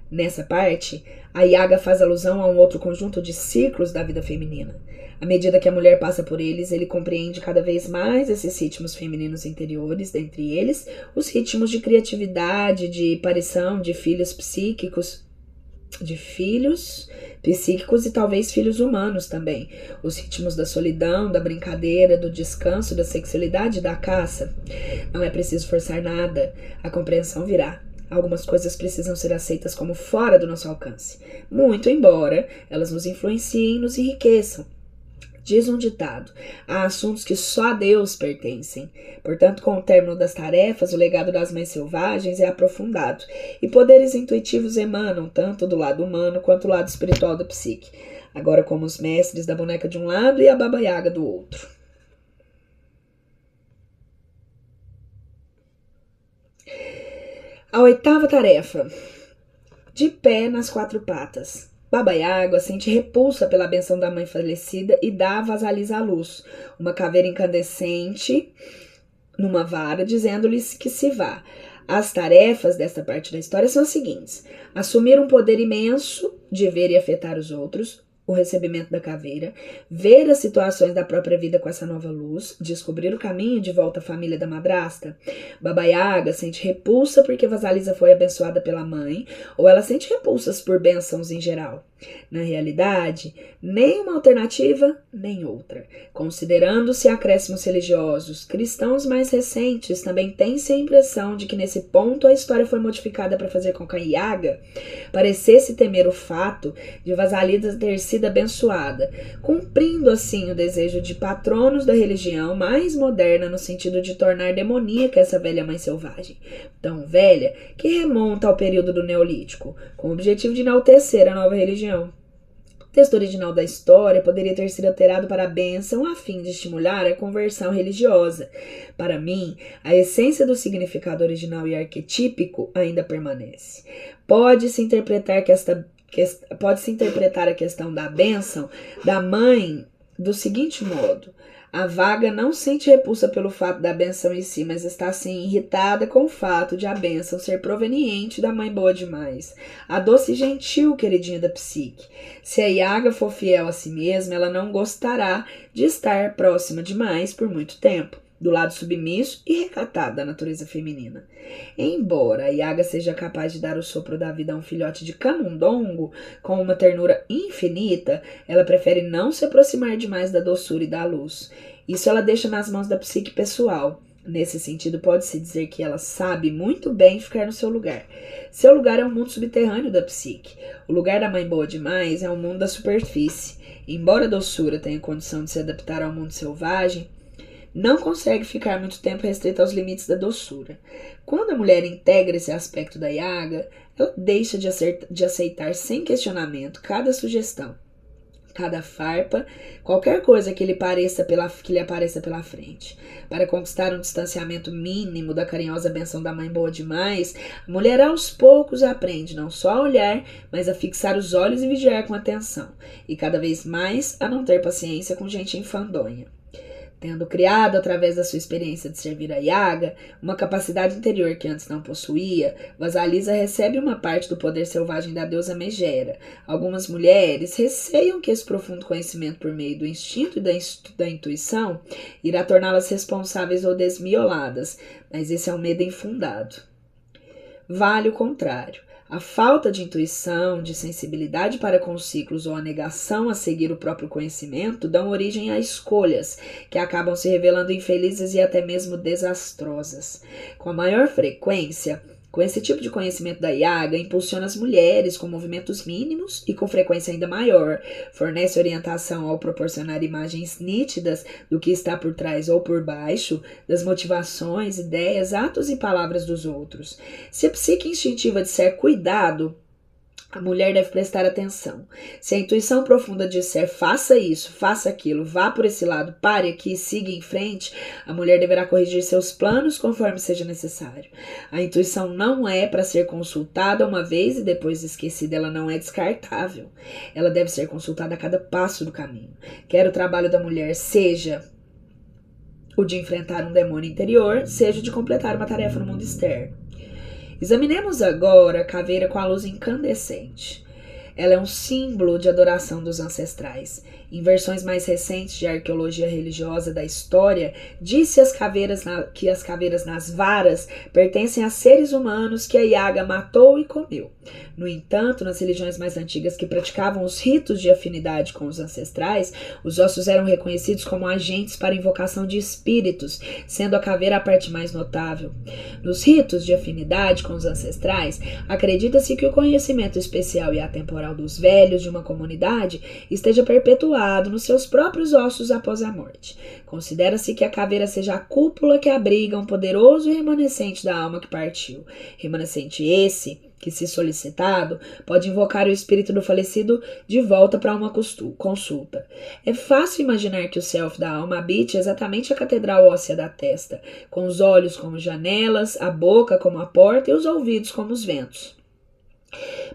Nessa parte, a Yaga faz alusão a um outro conjunto de ciclos da vida feminina. À medida que a mulher passa por eles, ele compreende cada vez mais esses ritmos femininos interiores, dentre eles, os ritmos de criatividade, de aparição de filhos psíquicos e talvez filhos humanos também. Os ritmos da solidão, da brincadeira, do descanso, da sexualidade e da caça. Não é preciso forçar nada, a compreensão virá. Algumas coisas precisam ser aceitas como fora do nosso alcance, muito embora elas nos influenciem e nos enriqueçam. Diz um ditado: há assuntos que só a Deus pertencem. Portanto, com o término das tarefas, o legado das mães selvagens é aprofundado, e poderes intuitivos emanam tanto do lado humano quanto do lado espiritual da psique, agora como os mestres da boneca de um lado e a Baba Yaga do outro. A 8ª tarefa. De pé nas 4 patas. Baba Yaga sente repulsa pela benção da mãe falecida e dá a Vasalisa à luz, uma caveira incandescente numa vara, dizendo-lhes que se vá. As tarefas desta parte da história são as seguintes: assumir um poder imenso de ver e afetar os outros, o recebimento da caveira, ver as situações da própria vida com essa nova luz, descobrir o caminho de volta à família da madrasta. Baba Yaga sente repulsa porque Vasalisa foi abençoada pela mãe, ou ela sente repulsas por bênçãos em geral. Na realidade, nem uma alternativa, nem outra. Considerando-se acréscimos religiosos, cristãos mais recentes também têm-se a impressão de que nesse ponto a história foi modificada para fazer com que a Yaga parecesse temer o fato de Vasalisa ter sido abençoada, cumprindo assim o desejo de patronos da religião mais moderna no sentido de tornar demoníaca essa velha mãe selvagem, tão velha que remonta ao período do Neolítico, com o objetivo de enaltecer a nova religião. O texto original da história poderia ter sido alterado para a bênção a fim de estimular a conversão religiosa. Para mim, a essência do significado original e arquetípico ainda permanece. Pode-se interpretar a questão da bênção da mãe do seguinte modo: A vaga não sente repulsa pelo fato da bênção em si, mas está assim irritada com o fato de a bênção ser proveniente da mãe boa demais, a doce e gentil queridinha da psique. Se a Yaga for fiel a si mesma, ela não gostará de estar próxima demais por muito tempo, do lado submisso e recatado da natureza feminina. Embora a Yaga seja capaz de dar o sopro da vida a um filhote de camundongo com uma ternura infinita, ela prefere não se aproximar demais da doçura e da luz. Isso ela deixa nas mãos da psique pessoal. Nesse sentido, pode-se dizer que ela sabe muito bem ficar no seu lugar. Seu lugar é o mundo subterrâneo da psique. O lugar da mãe boa demais é o mundo da superfície. Embora a doçura tenha condição de se adaptar ao mundo selvagem, não consegue ficar muito tempo restrita aos limites da doçura. Quando a mulher integra esse aspecto da Yaga, ela deixa de aceitar sem questionamento cada sugestão, cada farpa, qualquer coisa que lhe apareça pela frente. Para conquistar um distanciamento mínimo da carinhosa benção da mãe boa demais, a mulher aos poucos aprende não só a olhar, mas a fixar os olhos e vigiar com atenção, e cada vez mais a não ter paciência com gente enfadonha. Tendo criado, através da sua experiência de servir a Yaga, uma capacidade interior que antes não possuía, Vasalisa recebe uma parte do poder selvagem da deusa Megera. Algumas mulheres receiam que esse profundo conhecimento por meio do instinto e da intuição irá torná-las responsáveis ou desmioladas, mas esse é um medo infundado. Vale o contrário. A falta de intuição, de sensibilidade para com os ciclos ou a negação a seguir o próprio conhecimento dão origem a escolhas que acabam se revelando infelizes e até mesmo desastrosas. Com a maior frequência, com esse tipo de conhecimento da Yaga, impulsiona as mulheres com movimentos mínimos e com frequência ainda maior, fornece orientação ao proporcionar imagens nítidas do que está por trás ou por baixo, das motivações, ideias, atos e palavras dos outros. Se a psique instintiva disser cuidado, a mulher deve prestar atenção. Se a intuição profunda disser faça isso, faça aquilo, vá por esse lado, pare aqui, siga em frente, a mulher deverá corrigir seus planos conforme seja necessário. A intuição não é para ser consultada uma vez e depois esquecida, ela não é descartável. Ela deve ser consultada a cada passo do caminho. Quer o trabalho da mulher seja o de enfrentar um demônio interior, seja o de completar uma tarefa no mundo externo. Examinemos agora a caveira com a luz incandescente. Ela é um símbolo de adoração dos ancestrais. Em versões mais recentes de arqueologia religiosa da história, disse que as caveiras nas varas pertencem a seres humanos que a Yaga matou e comeu. No entanto, nas religiões mais antigas que praticavam os ritos de afinidade com os ancestrais, os ossos eram reconhecidos como agentes para invocação de espíritos, sendo a caveira a parte mais notável. Nos ritos de afinidade com os ancestrais, acredita-se que o conhecimento especial e atemporal dos velhos de uma comunidade esteja perpetuado nos seus próprios ossos após a morte. Considera-se que a caveira seja a cúpula que abriga um poderoso remanescente da alma que partiu. Remanescente esse que, se solicitado, pode invocar o espírito do falecido de volta para uma consulta. É fácil imaginar que o self da alma habite exatamente a catedral óssea da testa, com os olhos como janelas, a boca como a porta e os ouvidos como os ventos.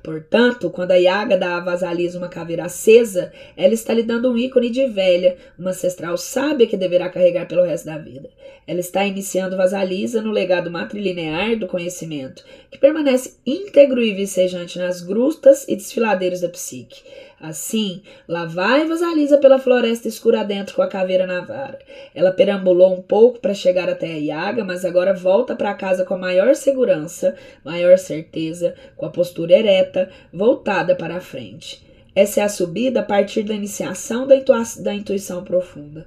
Portanto, quando a Yaga dá a Vasalisa uma caveira acesa, ela está lhe dando um ícone de velha, uma ancestral sábia que deverá carregar pelo resto da vida. Ela está iniciando Vasalisa no legado matrilinear do conhecimento, que permanece íntegro e vicejante nas grutas e desfiladeiros da psique. Assim, lá vai Vasalisa pela floresta escura adentro com a caveira na vara. Ela perambulou um pouco para chegar até a Yaga, mas agora volta para casa com maior segurança, maior certeza, com a postura ereta, voltada para a frente. Essa é a subida a partir da iniciação da intuição profunda.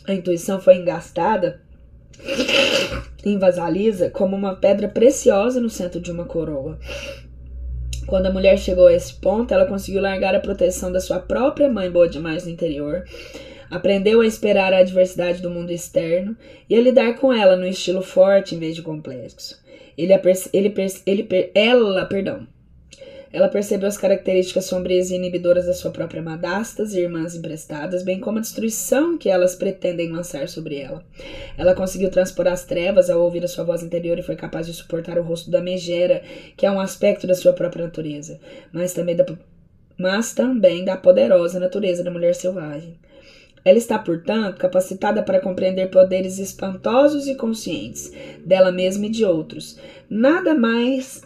A intuição foi engastada em Vasalisa como uma pedra preciosa no centro de uma coroa. Quando a mulher chegou a esse ponto, ela conseguiu largar a proteção da sua própria mãe boa demais no interior, aprendeu a esperar a adversidade do mundo externo e a lidar com ela no estilo forte em vez de complexo. Ela percebeu as características sombrias e inibidoras da sua própria madastas e irmãs emprestadas, bem como a destruição que elas pretendem lançar sobre ela. Ela conseguiu transpor as trevas ao ouvir a sua voz interior e foi capaz de suportar o rosto da Megera, que é um aspecto da sua própria natureza, mas também da poderosa natureza da mulher selvagem. Ela está, portanto, capacitada para compreender poderes espantosos e conscientes, dela mesma e de outros. Nada mais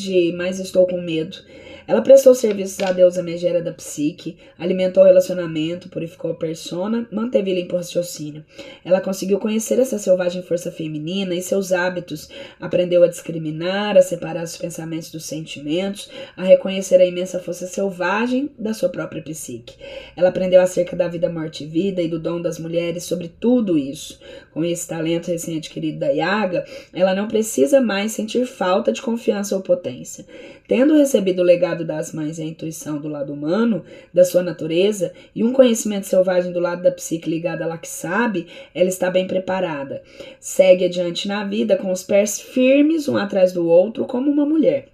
de mais estou com medo. Ela prestou serviços à deusa megera da psique, alimentou o relacionamento, purificou a persona, manteve limpo o raciocínio. Ela conseguiu conhecer essa selvagem força feminina e seus hábitos, aprendeu a discriminar, a separar os pensamentos dos sentimentos, a reconhecer a imensa força selvagem da sua própria psique. Ela aprendeu acerca da vida, morte e vida e do dom das mulheres sobre tudo isso. Com esse talento recém-adquirido da Yaga, ela não precisa mais sentir falta de confiança ou potência. Tendo recebido o legado das mães e a intuição do lado humano, da sua natureza, e um conhecimento selvagem do lado da psique ligada a lá que sabe, ela está bem preparada. Segue adiante na vida com os pés firmes um atrás do outro como uma mulher.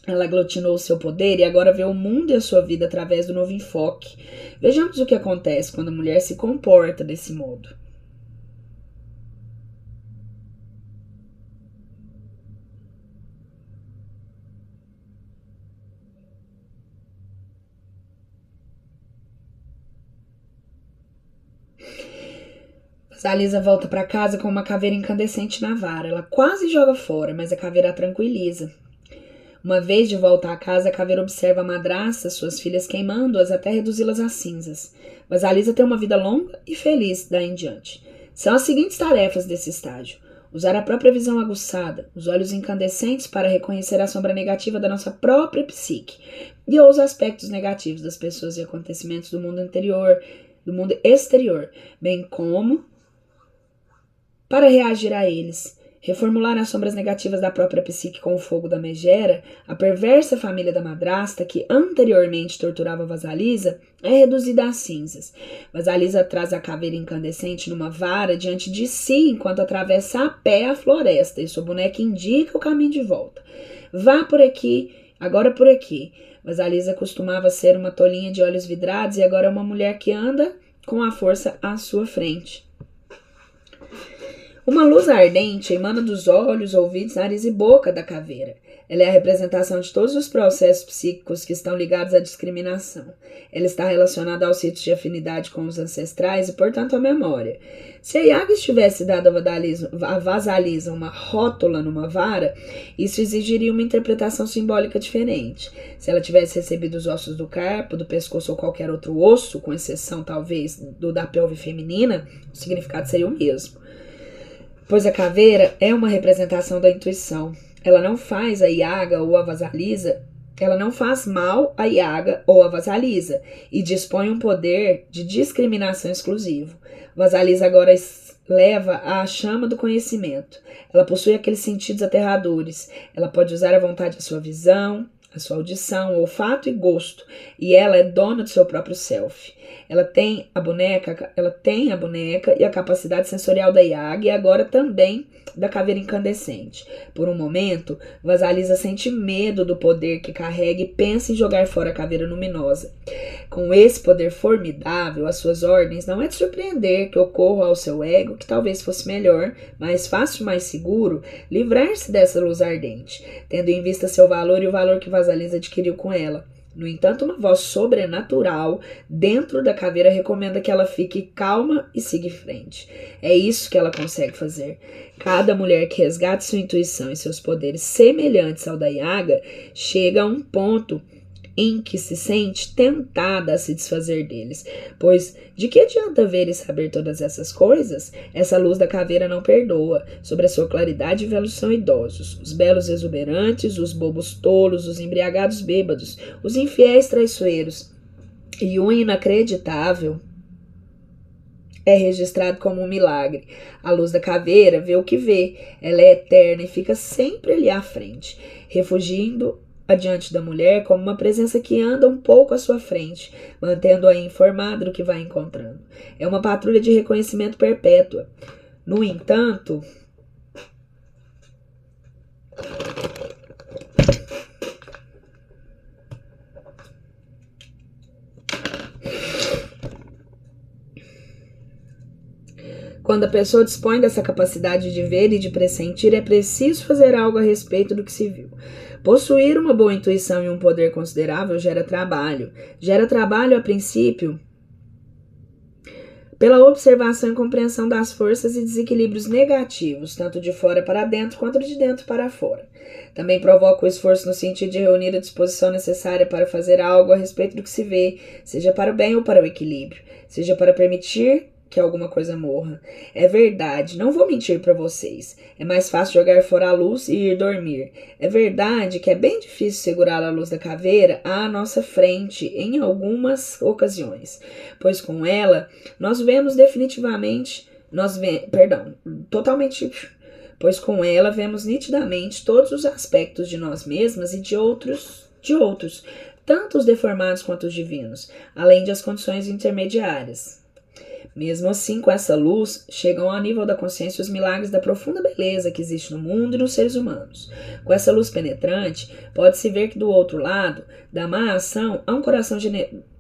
Ela aglutinou o seu poder e agora vê o mundo e a sua vida através do novo enfoque. Vejamos o que acontece quando a mulher se comporta desse modo. Vasalisa volta para casa com uma caveira incandescente na vara. Ela quase joga fora, mas a caveira a tranquiliza. Uma vez de volta à casa, a caveira observa a madrasta, suas filhas queimando-as até reduzi-las a cinzas. Vasalisa tem uma vida longa e feliz daí em diante. São as seguintes tarefas desse estágio: usar a própria visão aguçada, os olhos incandescentes para reconhecer a sombra negativa da nossa própria psique e os aspectos negativos das pessoas e acontecimentos do mundo exterior, bem como para reagir a eles, reformular as sombras negativas da própria psique com o fogo da megera. A perversa família da madrasta, que anteriormente torturava Vasalisa, é reduzida a cinzas. Vasalisa traz a caveira incandescente numa vara diante de si enquanto atravessa a pé a floresta e sua boneca indica o caminho de volta. Vá por aqui, agora por aqui. Vasalisa costumava ser uma tolinha de olhos vidrados e agora é uma mulher que anda com a força à sua frente. Uma luz ardente emana dos olhos, ouvidos, nariz e boca da caveira. Ela é a representação de todos os processos psíquicos que estão ligados à discriminação. Ela está relacionada aos ritos de afinidade com os ancestrais e, portanto, à memória. Se a Yaga tivesse dado a Vasalisa uma rótula numa vara, isso exigiria uma interpretação simbólica diferente. Se ela tivesse recebido os ossos do carpo, do pescoço ou qualquer outro osso, com exceção, talvez, do da pelve feminina, o significado seria o mesmo. Pois a caveira é uma representação da intuição. Ela não faz a Yaga ou a Vasalisa, ela não faz mal a Yaga ou a Vasalisa e dispõe um poder de discriminação exclusivo. Vasalisa agora leva a chama do conhecimento. Ela possui aqueles sentidos aterradores. Ela pode usar à vontade a sua visão, a sua audição, olfato e gosto, e ela é dona do seu próprio self. Ela tem a boneca e a capacidade sensorial da Yaga e agora também da caveira incandescente. Por um momento, Vasalisa sente medo do poder que carrega e pensa em jogar fora a caveira luminosa. Com esse poder formidável, as suas ordens não é de surpreender que ocorra ao seu ego que talvez fosse melhor, mais fácil e mais seguro, livrar-se dessa luz ardente, tendo em vista seu valor e o valor que Vasalisa adquiriu com ela. No entanto, uma voz sobrenatural dentro da caveira recomenda que ela fique calma e siga em frente. É isso que ela consegue fazer. Cada mulher que resgate sua intuição e seus poderes semelhantes ao da Yaga chega a um ponto em que se sente tentada a se desfazer deles. Pois de que adianta ver e saber todas essas coisas? Essa luz da caveira não perdoa. Sobre a sua claridade velos são idosos, os belos exuberantes, os bobos tolos, os embriagados bêbados, os infiéis traiçoeiros. E o inacreditável é registrado como um milagre. A luz da caveira vê o que vê. Ela é eterna e fica sempre ali à frente, refugindo adiante da mulher como uma presença que anda um pouco à sua frente, mantendo-a informada do que vai encontrando. É uma patrulha de reconhecimento perpétua. No entanto, quando a pessoa dispõe dessa capacidade de ver e de pressentir, é preciso fazer algo a respeito do que se viu. Possuir uma boa intuição e um poder considerável gera trabalho. Gera trabalho, a princípio, pela observação e compreensão das forças e desequilíbrios negativos, tanto de fora para dentro quanto de dentro para fora. Também provoca o esforço no sentido de reunir a disposição necessária para fazer algo a respeito do que se vê, seja para o bem ou para o equilíbrio, seja para permitir que alguma coisa morra. É verdade, não vou mentir para vocês. É mais fácil jogar fora a luz e ir dormir. É verdade que é bem difícil segurar a luz da caveira à nossa frente em algumas ocasiões, pois com ela nós vemos definitivamente, totalmente, pois com ela vemos nitidamente todos os aspectos de nós mesmas e de outros, tanto os deformados quanto os divinos, além de as condições intermediárias. Mesmo assim, com essa luz, chegam ao nível da consciência os milagres da profunda beleza que existe no mundo e nos seres humanos. Com essa luz penetrante, pode-se ver que do outro lado da má ação há um coração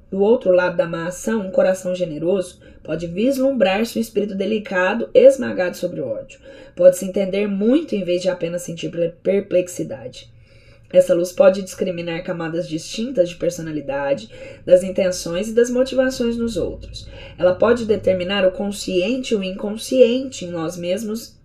um coração generoso pode vislumbrar-se um espírito delicado esmagado sobre o ódio. Pode-se entender muito em vez de apenas sentir perplexidade. Essa luz pode discriminar camadas distintas de personalidade, das intenções e das motivações nos outros. Ela pode determinar o consciente e o inconsciente em nós mesmos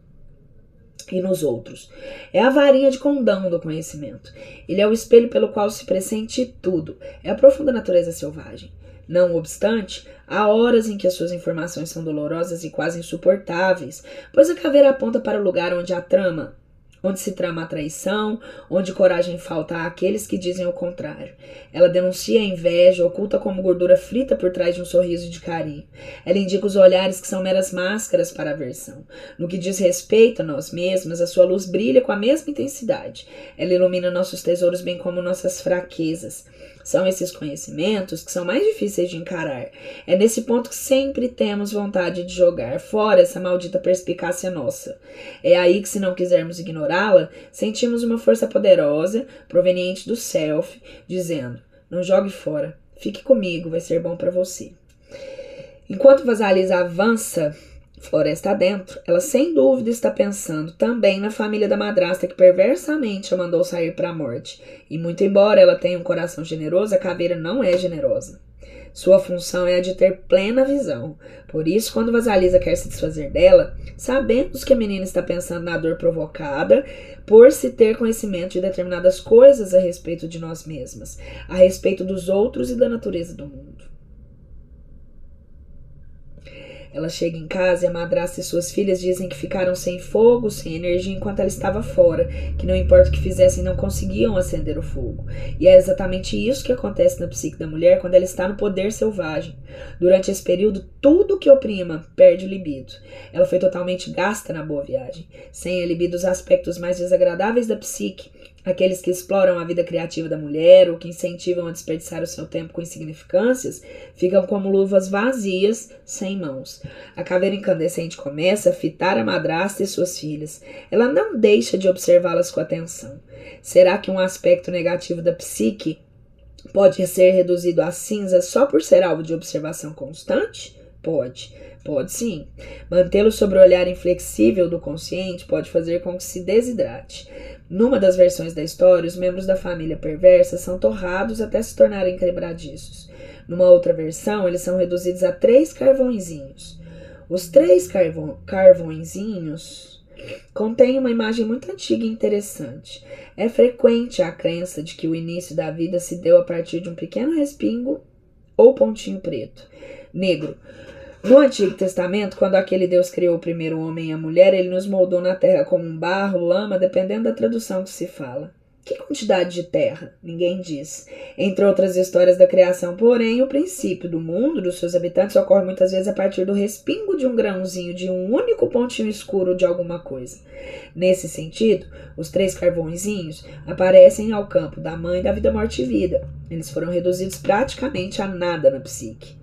e nos outros. É a varinha de condão do conhecimento. Ele é o espelho pelo qual se pressente tudo. É a profunda natureza selvagem. Não obstante, há horas em que as suas informações são dolorosas e quase insuportáveis, pois a caveira aponta para o lugar onde se trama a traição, onde coragem falta àqueles que dizem o contrário. Ela denuncia a inveja, oculta como gordura frita por trás de um sorriso de carinho. Ela indica os olhares que são meras máscaras para a aversão. No que diz respeito a nós mesmas, a sua luz brilha com a mesma intensidade. Ela ilumina nossos tesouros bem como nossas fraquezas. São esses conhecimentos que são mais difíceis de encarar. É nesse ponto que sempre temos vontade de jogar fora essa maldita perspicácia nossa. É aí que, se não quisermos ignorá-la, sentimos uma força poderosa, proveniente do self, dizendo: não jogue fora, fique comigo, vai ser bom para você. Enquanto Vasalisa avança floresta adentro, ela sem dúvida está pensando também na família da madrasta que perversamente a mandou sair para a morte. E muito embora ela tenha um coração generoso, a caveira não é generosa. Sua função é a de ter plena visão. Por isso, quando Vasalisa quer se desfazer dela, sabemos que a menina está pensando na dor provocada por se ter conhecimento de determinadas coisas a respeito de nós mesmas, a respeito dos outros e da natureza do mundo. Ela chega em casa e a madrasta e suas filhas dizem que ficaram sem fogo, sem energia enquanto ela estava fora, que não importa o que fizessem, não conseguiam acender o fogo. E é exatamente isso que acontece na psique da mulher quando ela está no poder selvagem. Durante esse período, tudo que oprima perde o libido. Ela foi totalmente gasta na boa viagem. Sem a libido, os aspectos mais desagradáveis da psique, aqueles que exploram a vida criativa da mulher ou que incentivam a desperdiçar o seu tempo com insignificâncias, ficam como luvas vazias, sem mãos. A caveira incandescente começa a fitar a madrasta e suas filhas. Ela não deixa de observá-las com atenção. Será que um aspecto negativo da psique pode ser reduzido a cinza só por ser alvo de observação constante? Pode sim. Mantê-lo sobre o olhar inflexível do consciente pode fazer com que se desidrate. Numa das versões da história, os membros da família perversa são torrados até se tornarem quebradiços. Numa outra versão, eles são reduzidos a 3 carvõezinhos. Os 3 carvõezinhos contêm uma imagem muito antiga e interessante. É frequente a crença de que o início da vida se deu a partir de um pequeno respingo ou pontinho preto, negro. No Antigo Testamento, quando aquele Deus criou o primeiro homem e a mulher, ele nos moldou na terra como um barro, lama, dependendo da tradução que se fala. Que quantidade de terra? Ninguém diz. Entre outras histórias da criação, porém, o princípio do mundo, dos seus habitantes, ocorre muitas vezes a partir do respingo de um grãozinho, de um único pontinho escuro de alguma coisa. Nesse sentido, os 3 carvõezinhos aparecem ao campo da mãe da vida, morte e vida. Eles foram reduzidos praticamente a nada na psique.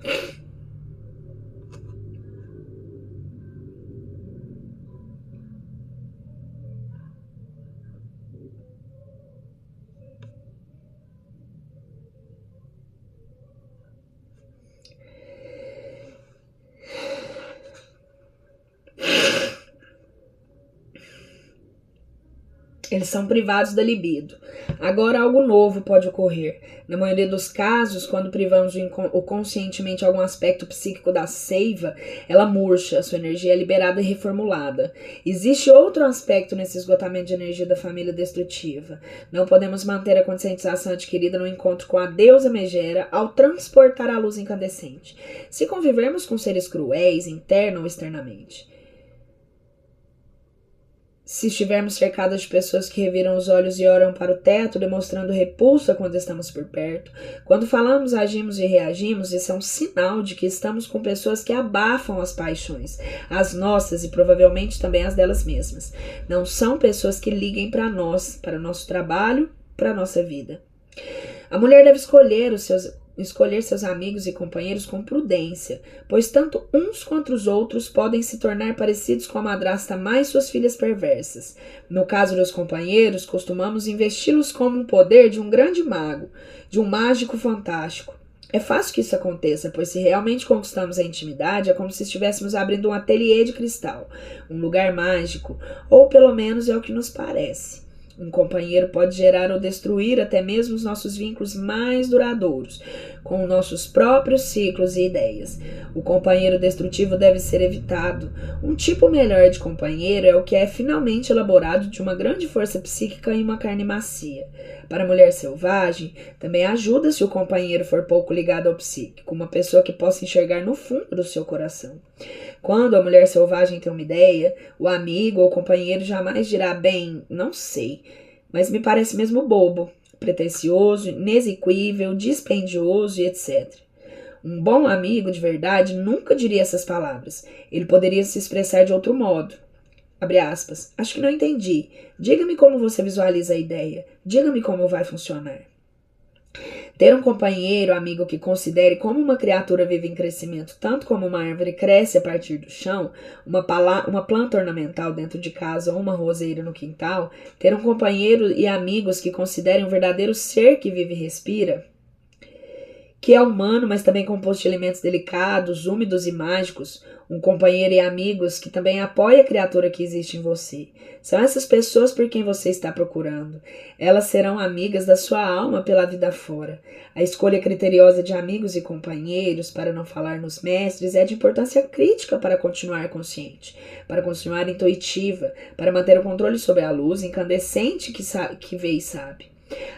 Eles são privados da libido. Agora algo novo pode ocorrer. Na maioria dos casos, quando privamos o conscientemente algum aspecto psíquico da seiva, ela murcha, sua energia é liberada e reformulada. Existe outro aspecto nesse esgotamento de energia da família destrutiva. Não podemos manter a conscientização adquirida no encontro com a deusa Megera ao transportar a luz incandescente. Se convivermos com seres cruéis, interna ou externamente. Se estivermos cercados de pessoas que reviram os olhos e olham para o teto, demonstrando repulsa quando estamos por perto, quando falamos, agimos e reagimos, isso é um sinal de que estamos com pessoas que abafam as paixões, as nossas e provavelmente também as delas mesmas. Não são pessoas que liguem para nós, para o nosso trabalho, para a nossa vida. A mulher deve escolher seus amigos e companheiros com prudência, pois tanto uns quanto os outros podem se tornar parecidos com a madrasta mais suas filhas perversas. No caso dos companheiros, costumamos investi-los como um poder de um grande mago, de um mágico fantástico. É fácil que isso aconteça, pois se realmente conquistamos a intimidade, é como se estivéssemos abrindo um ateliê de cristal, um lugar mágico, ou pelo menos é o que nos parece. Um companheiro pode gerar ou destruir até mesmo os nossos vínculos mais duradouros, com nossos próprios ciclos e ideias. O companheiro destrutivo deve ser evitado. Um tipo melhor de companheiro é o que é finalmente elaborado de uma grande força psíquica e uma carne macia. Para a mulher selvagem, também ajuda se o companheiro for pouco ligado ao psíquico, uma pessoa que possa enxergar no fundo do seu coração. Quando a mulher selvagem tem uma ideia, o amigo ou companheiro jamais dirá, bem, não sei, mas me parece mesmo bobo, pretensioso, inexequível, dispendioso e etc. Um bom amigo de verdade nunca diria essas palavras. Ele poderia se expressar de outro modo. Abre aspas. Acho que não entendi. Diga-me como você visualiza a ideia. Diga-me como vai funcionar. Ter um companheiro, amigo que considere como uma criatura vive em crescimento, tanto como uma árvore cresce a partir do chão, uma planta ornamental dentro de casa ou uma roseira no quintal, ter um companheiro e amigos que considerem um verdadeiro ser que vive e respira, que é humano, mas também composto de elementos delicados, úmidos e mágicos, um companheiro e amigos que também apoia a criatura que existe em você. São essas pessoas por quem você está procurando. Elas serão amigas da sua alma pela vida fora. A escolha criteriosa de amigos e companheiros, para não falar nos mestres, é de importância crítica para continuar consciente, para continuar intuitiva, para manter o controle sobre a luz incandescente que vê e sabe.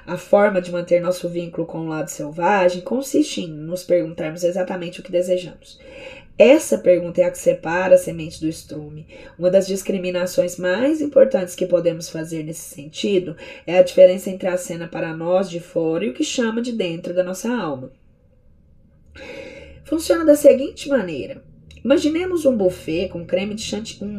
A forma de manter nosso vínculo com o lado selvagem consiste em nos perguntarmos exatamente o que desejamos. Essa pergunta é a que separa a semente do estrume. Uma das discriminações mais importantes que podemos fazer nesse sentido é a diferença entre a cena para nós de fora e o que chama de dentro da nossa alma. Funciona da seguinte maneira. Imaginemos um buffet com creme de chantilly,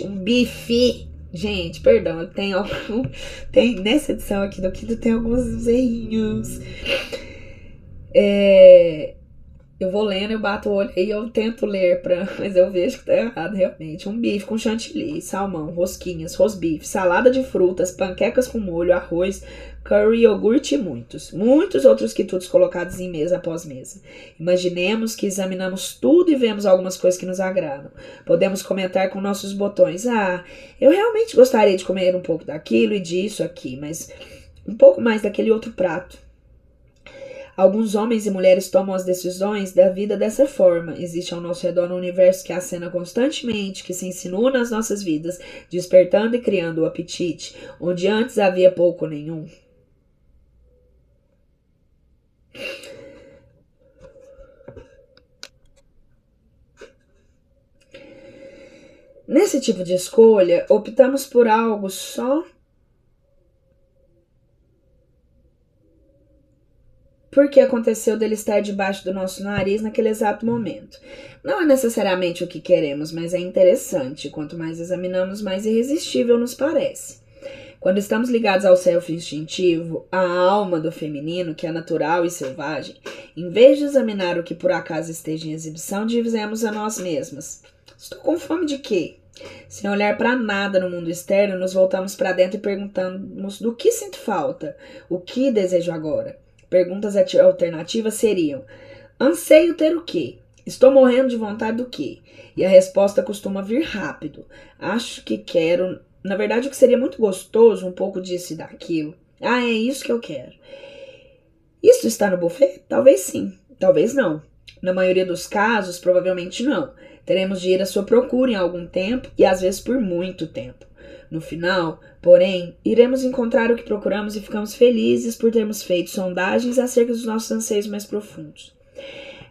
um bife. Gente, perdão, eu tenho nessa edição aqui do Kindle tem alguns errinhos. Eu vou lendo, eu bato o olho e eu tento ler, mas eu vejo que tá errado realmente. Um bife com chantilly, salmão, rosquinhas, rosbife, salada de frutas, panquecas com molho, arroz, curry, iogurte e muitos outros quitutes colocados em mesa após mesa. Imaginemos que examinamos tudo e vemos algumas coisas que nos agradam. Podemos comentar com nossos botões. Eu realmente gostaria de comer um pouco daquilo e disso aqui, mas um pouco mais daquele outro prato. Alguns homens e mulheres tomam as decisões da vida dessa forma. Existe ao nosso redor um universo que acena constantemente, que se insinua nas nossas vidas, despertando e criando o apetite, onde antes havia pouco ou nenhum. Nesse tipo de escolha, optamos por algo só porque aconteceu dele estar debaixo do nosso nariz naquele exato momento. Não é necessariamente o que queremos, mas é interessante. Quanto mais examinamos, mais irresistível nos parece. Quando estamos ligados ao self instintivo, à alma do feminino, que é natural e selvagem, em vez de examinar o que por acaso esteja em exibição, dizemos a nós mesmas: estou com fome de quê? Sem olhar para nada no mundo externo, nos voltamos para dentro e perguntamos do que sinto falta, o que desejo agora. Perguntas alternativas seriam: anseio ter o quê? Estou morrendo de vontade do quê? E a resposta costuma vir rápido. Acho que quero Na verdade, o que seria muito gostoso, um pouco disso e daquilo. Ah, é isso que eu quero. Isso está no buffet? Talvez sim, talvez não. Na maioria dos casos, provavelmente não. Teremos de ir à sua procura em algum tempo e às vezes por muito tempo. No final, porém, iremos encontrar o que procuramos e ficamos felizes por termos feito sondagens acerca dos nossos anseios mais profundos.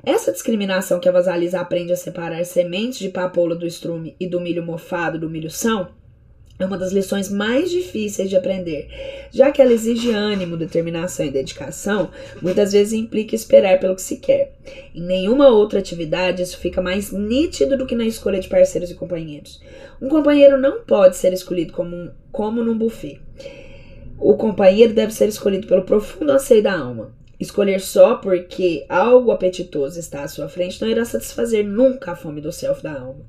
Essa discriminação que a vasalisa aprende a separar sementes de papoula do estrume e do milho mofado do milho são é uma das lições mais difíceis de aprender, já que ela exige ânimo, determinação e dedicação, muitas vezes implica esperar pelo que se quer. Em nenhuma outra atividade isso fica mais nítido do que na escolha de parceiros e companheiros. Um companheiro não pode ser escolhido como num buffet. O companheiro deve ser escolhido pelo profundo anseio da alma. Escolher só porque algo apetitoso está à sua frente não irá satisfazer nunca a fome do self da alma.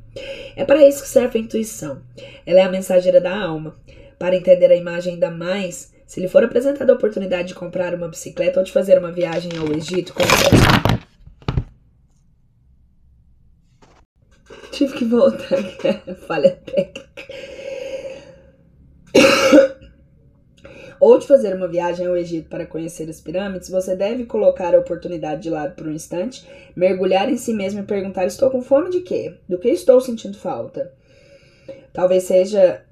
É para isso que serve a intuição. Ela é a mensageira da alma. Para entender a imagem ainda mais, se lhe for apresentada a oportunidade de comprar uma bicicleta ou de fazer uma viagem ao Egito, tive que voltar, falha técnica. Ou de fazer uma viagem ao Egito para conhecer as pirâmides, você deve colocar a oportunidade de lado por um instante, mergulhar em si mesmo e perguntar: estou com fome de quê? Do que estou sentindo falta? Talvez seja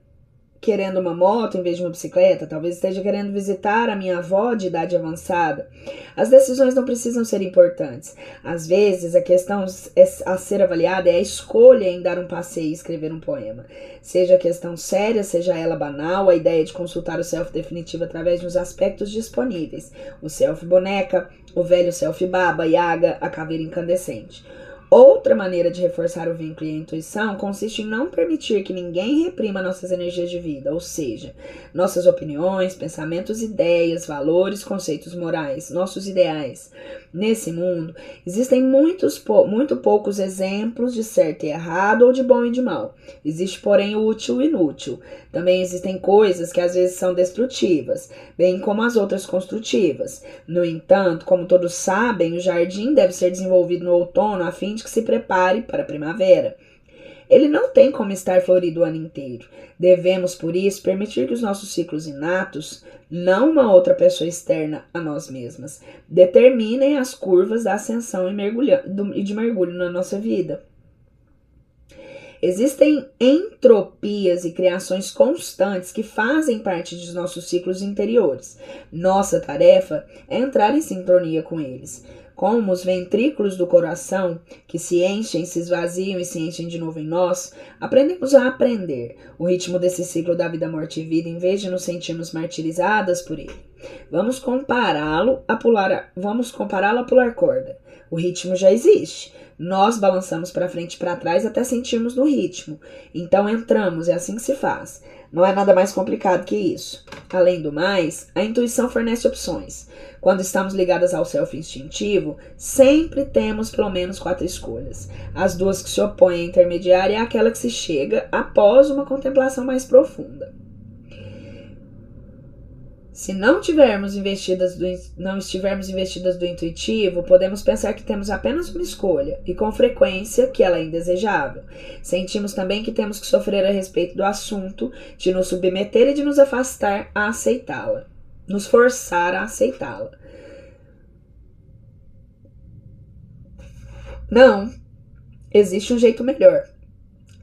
querendo uma moto em vez de uma bicicleta, talvez esteja querendo visitar a minha avó de idade avançada. As decisões não precisam ser importantes. Às vezes, a questão a ser avaliada é a escolha em dar um passeio e escrever um poema. Seja a questão séria, seja ela banal, a ideia de consultar o self definitivo através de uns aspectos disponíveis. O self boneca, o velho self baba, Yaga, a caveira incandescente. Outra maneira de reforçar o vínculo e a intuição consiste em não permitir que ninguém reprima nossas energias de vida, ou seja, nossas opiniões, pensamentos, ideias, valores, conceitos morais, nossos ideais. Nesse mundo, existem muito poucos exemplos de certo e errado ou de bom e de mal. Existe, porém, o útil e inútil. Também existem coisas que às vezes são destrutivas, bem como as outras construtivas. No entanto, como todos sabem, o jardim deve ser desenvolvido no outono a fim de que se prepare para a primavera. Ele não tem como estar florido o ano inteiro. Devemos, por isso, permitir que os nossos ciclos inatos, não uma outra pessoa externa a nós mesmas, determinem as curvas da ascensão e de mergulho na nossa vida. Existem entropias e criações constantes que fazem parte dos nossos ciclos interiores. Nossa tarefa é entrar em sintonia com eles. Como os ventrículos do coração, que se enchem, se esvaziam e se enchem de novo em nós, aprendemos a aprender o ritmo desse ciclo da vida, morte e vida, em vez de nos sentirmos martirizadas por ele. Vamos compará-lo a pular corda. O ritmo já existe. Nós balançamos para frente e para trás até sentirmos no ritmo. Então entramos, é assim que se faz. Não é nada mais complicado que isso. Além do mais, a intuição fornece opções. Quando estamos ligadas ao self instintivo, sempre temos pelo menos 4 escolhas. As 2 que se opõem à intermediária é aquela que se chega após uma contemplação mais profunda. Se não estivermos investidas do intuitivo, podemos pensar que temos apenas uma escolha, e com frequência que ela é indesejável. Sentimos também que temos que sofrer a respeito do assunto, de nos submeter e de nos afastar a aceitá-la. Nos forçar a aceitá-la. Não, existe um jeito melhor.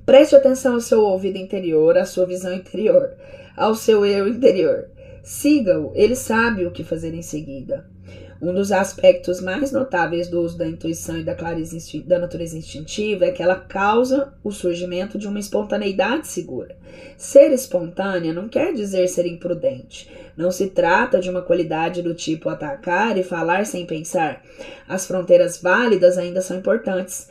Preste atenção ao seu ouvido interior, à sua visão interior, ao seu eu interior. Siga-o, ele sabe o que fazer em seguida. Um dos aspectos mais notáveis do uso da intuição e da natureza instintiva é que ela causa o surgimento de uma espontaneidade segura. Ser espontânea não quer dizer ser imprudente. Não se trata de uma qualidade do tipo atacar e falar sem pensar. As fronteiras válidas ainda são importantes.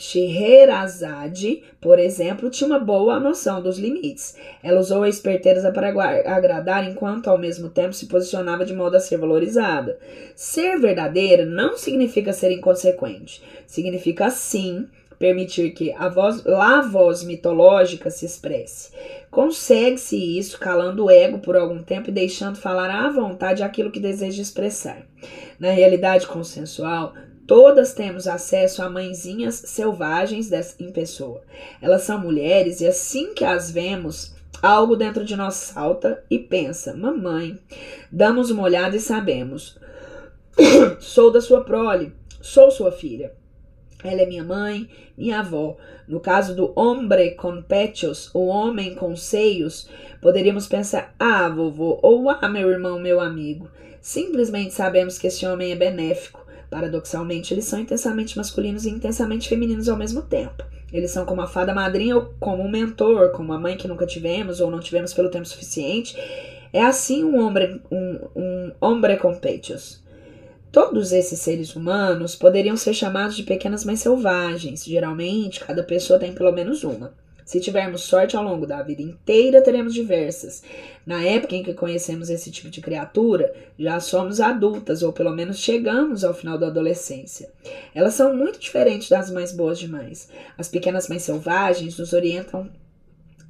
Scheherazade, por exemplo, tinha uma boa noção dos limites. Ela usou a esperteza para agradar enquanto ao mesmo tempo se posicionava de modo a ser valorizada. Ser verdadeira não significa ser inconsequente. Significa, sim, permitir que a voz mitológica se expresse. Consegue-se isso calando o ego por algum tempo e deixando falar à vontade aquilo que deseja expressar. Na realidade consensual, todas temos acesso a mãezinhas selvagens em pessoa. Elas são mulheres e assim que as vemos, algo dentro de nós salta e pensa, mamãe. Damos uma olhada e sabemos, sou da sua prole, sou sua filha. Ela é minha mãe, minha avó. No caso do hombre con pechos, o homem com seios, poderíamos pensar, ah, vovô, ou ah, meu irmão, meu amigo. Simplesmente sabemos que esse homem é benéfico. Paradoxalmente, eles são intensamente masculinos e intensamente femininos ao mesmo tempo. Eles são como a fada madrinha ou como um mentor, como a mãe que nunca tivemos ou não tivemos pelo tempo suficiente. É assim um hombre con pechos. Todos esses seres humanos poderiam ser chamados de pequenas mães selvagens. Geralmente, cada pessoa tem pelo menos uma. Se tivermos sorte ao longo da vida inteira, teremos diversas. Na época em que conhecemos esse tipo de criatura, já somos adultas, ou pelo menos chegamos ao final da adolescência. Elas são muito diferentes das mães boas demais. As pequenas mães selvagens nos orientam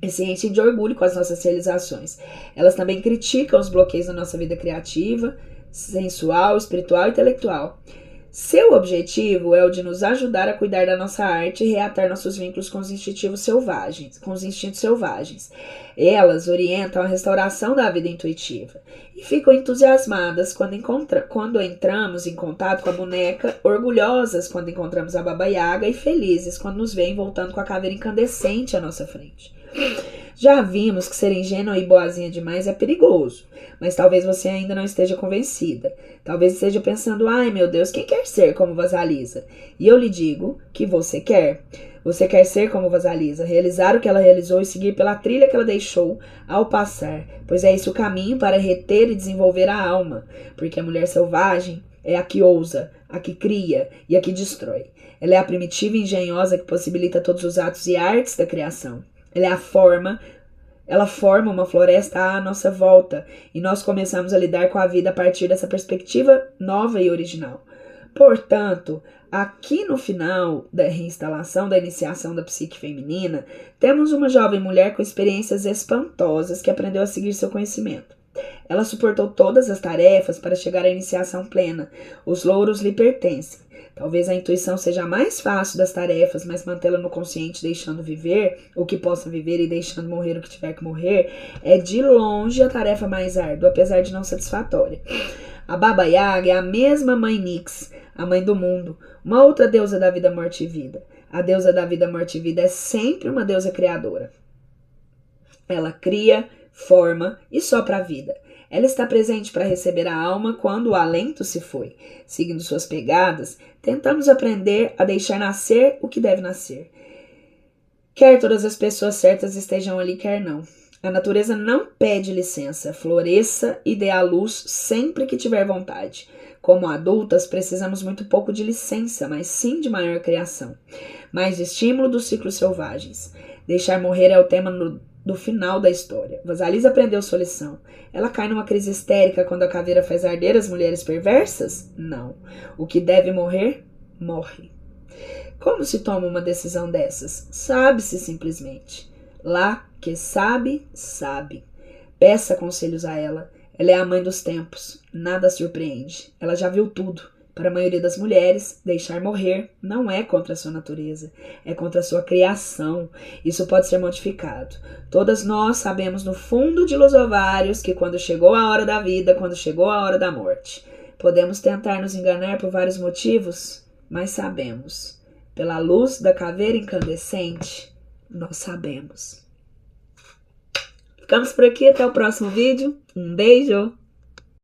e se enchem de orgulho com as nossas realizações. Elas também criticam os bloqueios da nossa vida criativa, sensual, espiritual e intelectual. Seu objetivo é o de nos ajudar a cuidar da nossa arte e reatar nossos vínculos com os instintos selvagens. Elas orientam a restauração da vida intuitiva e ficam entusiasmadas quando entramos em contato com a boneca, orgulhosas quando encontramos a Baba Yaga e felizes quando nos veem voltando com a caveira incandescente à nossa frente. Já vimos que ser ingênua e boazinha demais é perigoso, mas talvez você ainda não esteja convencida. Talvez esteja pensando, ai meu Deus, quem quer ser como Vasalisa? E eu lhe digo que você quer. Você quer ser como Vasalisa, realizar o que ela realizou e seguir pela trilha que ela deixou ao passar, pois é esse o caminho para reter e desenvolver a alma, porque a mulher selvagem é a que ousa, a que cria e a que destrói. Ela é a primitiva e engenhosa que possibilita todos os atos e artes da criação. Ela forma uma floresta à nossa volta e nós começamos a lidar com a vida a partir dessa perspectiva nova e original. Portanto, aqui no final da reinstalação da iniciação da psique feminina, temos uma jovem mulher com experiências espantosas que aprendeu a seguir seu conhecimento. Ela suportou todas as tarefas para chegar à iniciação plena. Os louros lhe pertencem. Talvez a intuição seja a mais fácil das tarefas, mas mantê-la no consciente, deixando viver o que possa viver e deixando morrer o que tiver que morrer, é de longe a tarefa mais árdua, apesar de não satisfatória. A Baba Yaga é a mesma mãe Nix, a mãe do mundo, uma outra deusa da vida, morte e vida. A deusa da vida, morte e vida é sempre uma deusa criadora. Ela cria, forma e sopra a vida. Ela está presente para receber a alma quando o alento se foi. Seguindo suas pegadas, tentamos aprender a deixar nascer o que deve nascer. Quer todas as pessoas certas estejam ali, quer não. A natureza não pede licença, floresça e dê à luz sempre que tiver vontade. Como adultas, precisamos muito pouco de licença, mas sim de maior criação. Mais estímulo dos ciclos selvagens. Deixar morrer é o tema do final da história. Vasalisa aprendeu sua lição. Ela cai numa crise histérica quando a caveira faz arder as mulheres perversas? Não. O que deve morrer, morre. Como se toma uma decisão dessas? Sabe-se simplesmente. Lá que sabe, sabe. Peça conselhos a ela. Ela é a mãe dos tempos. Nada a surpreende. Ela já viu tudo. Para a maioria das mulheres, deixar morrer não é contra a sua natureza, é contra a sua criação. Isso pode ser modificado. Todas nós sabemos no fundo de los ovários que quando chegou a hora da vida, quando chegou a hora da morte. Podemos tentar nos enganar por vários motivos, mas sabemos. Pela luz da caveira incandescente, nós sabemos. Ficamos por aqui, até o próximo vídeo. Um beijo!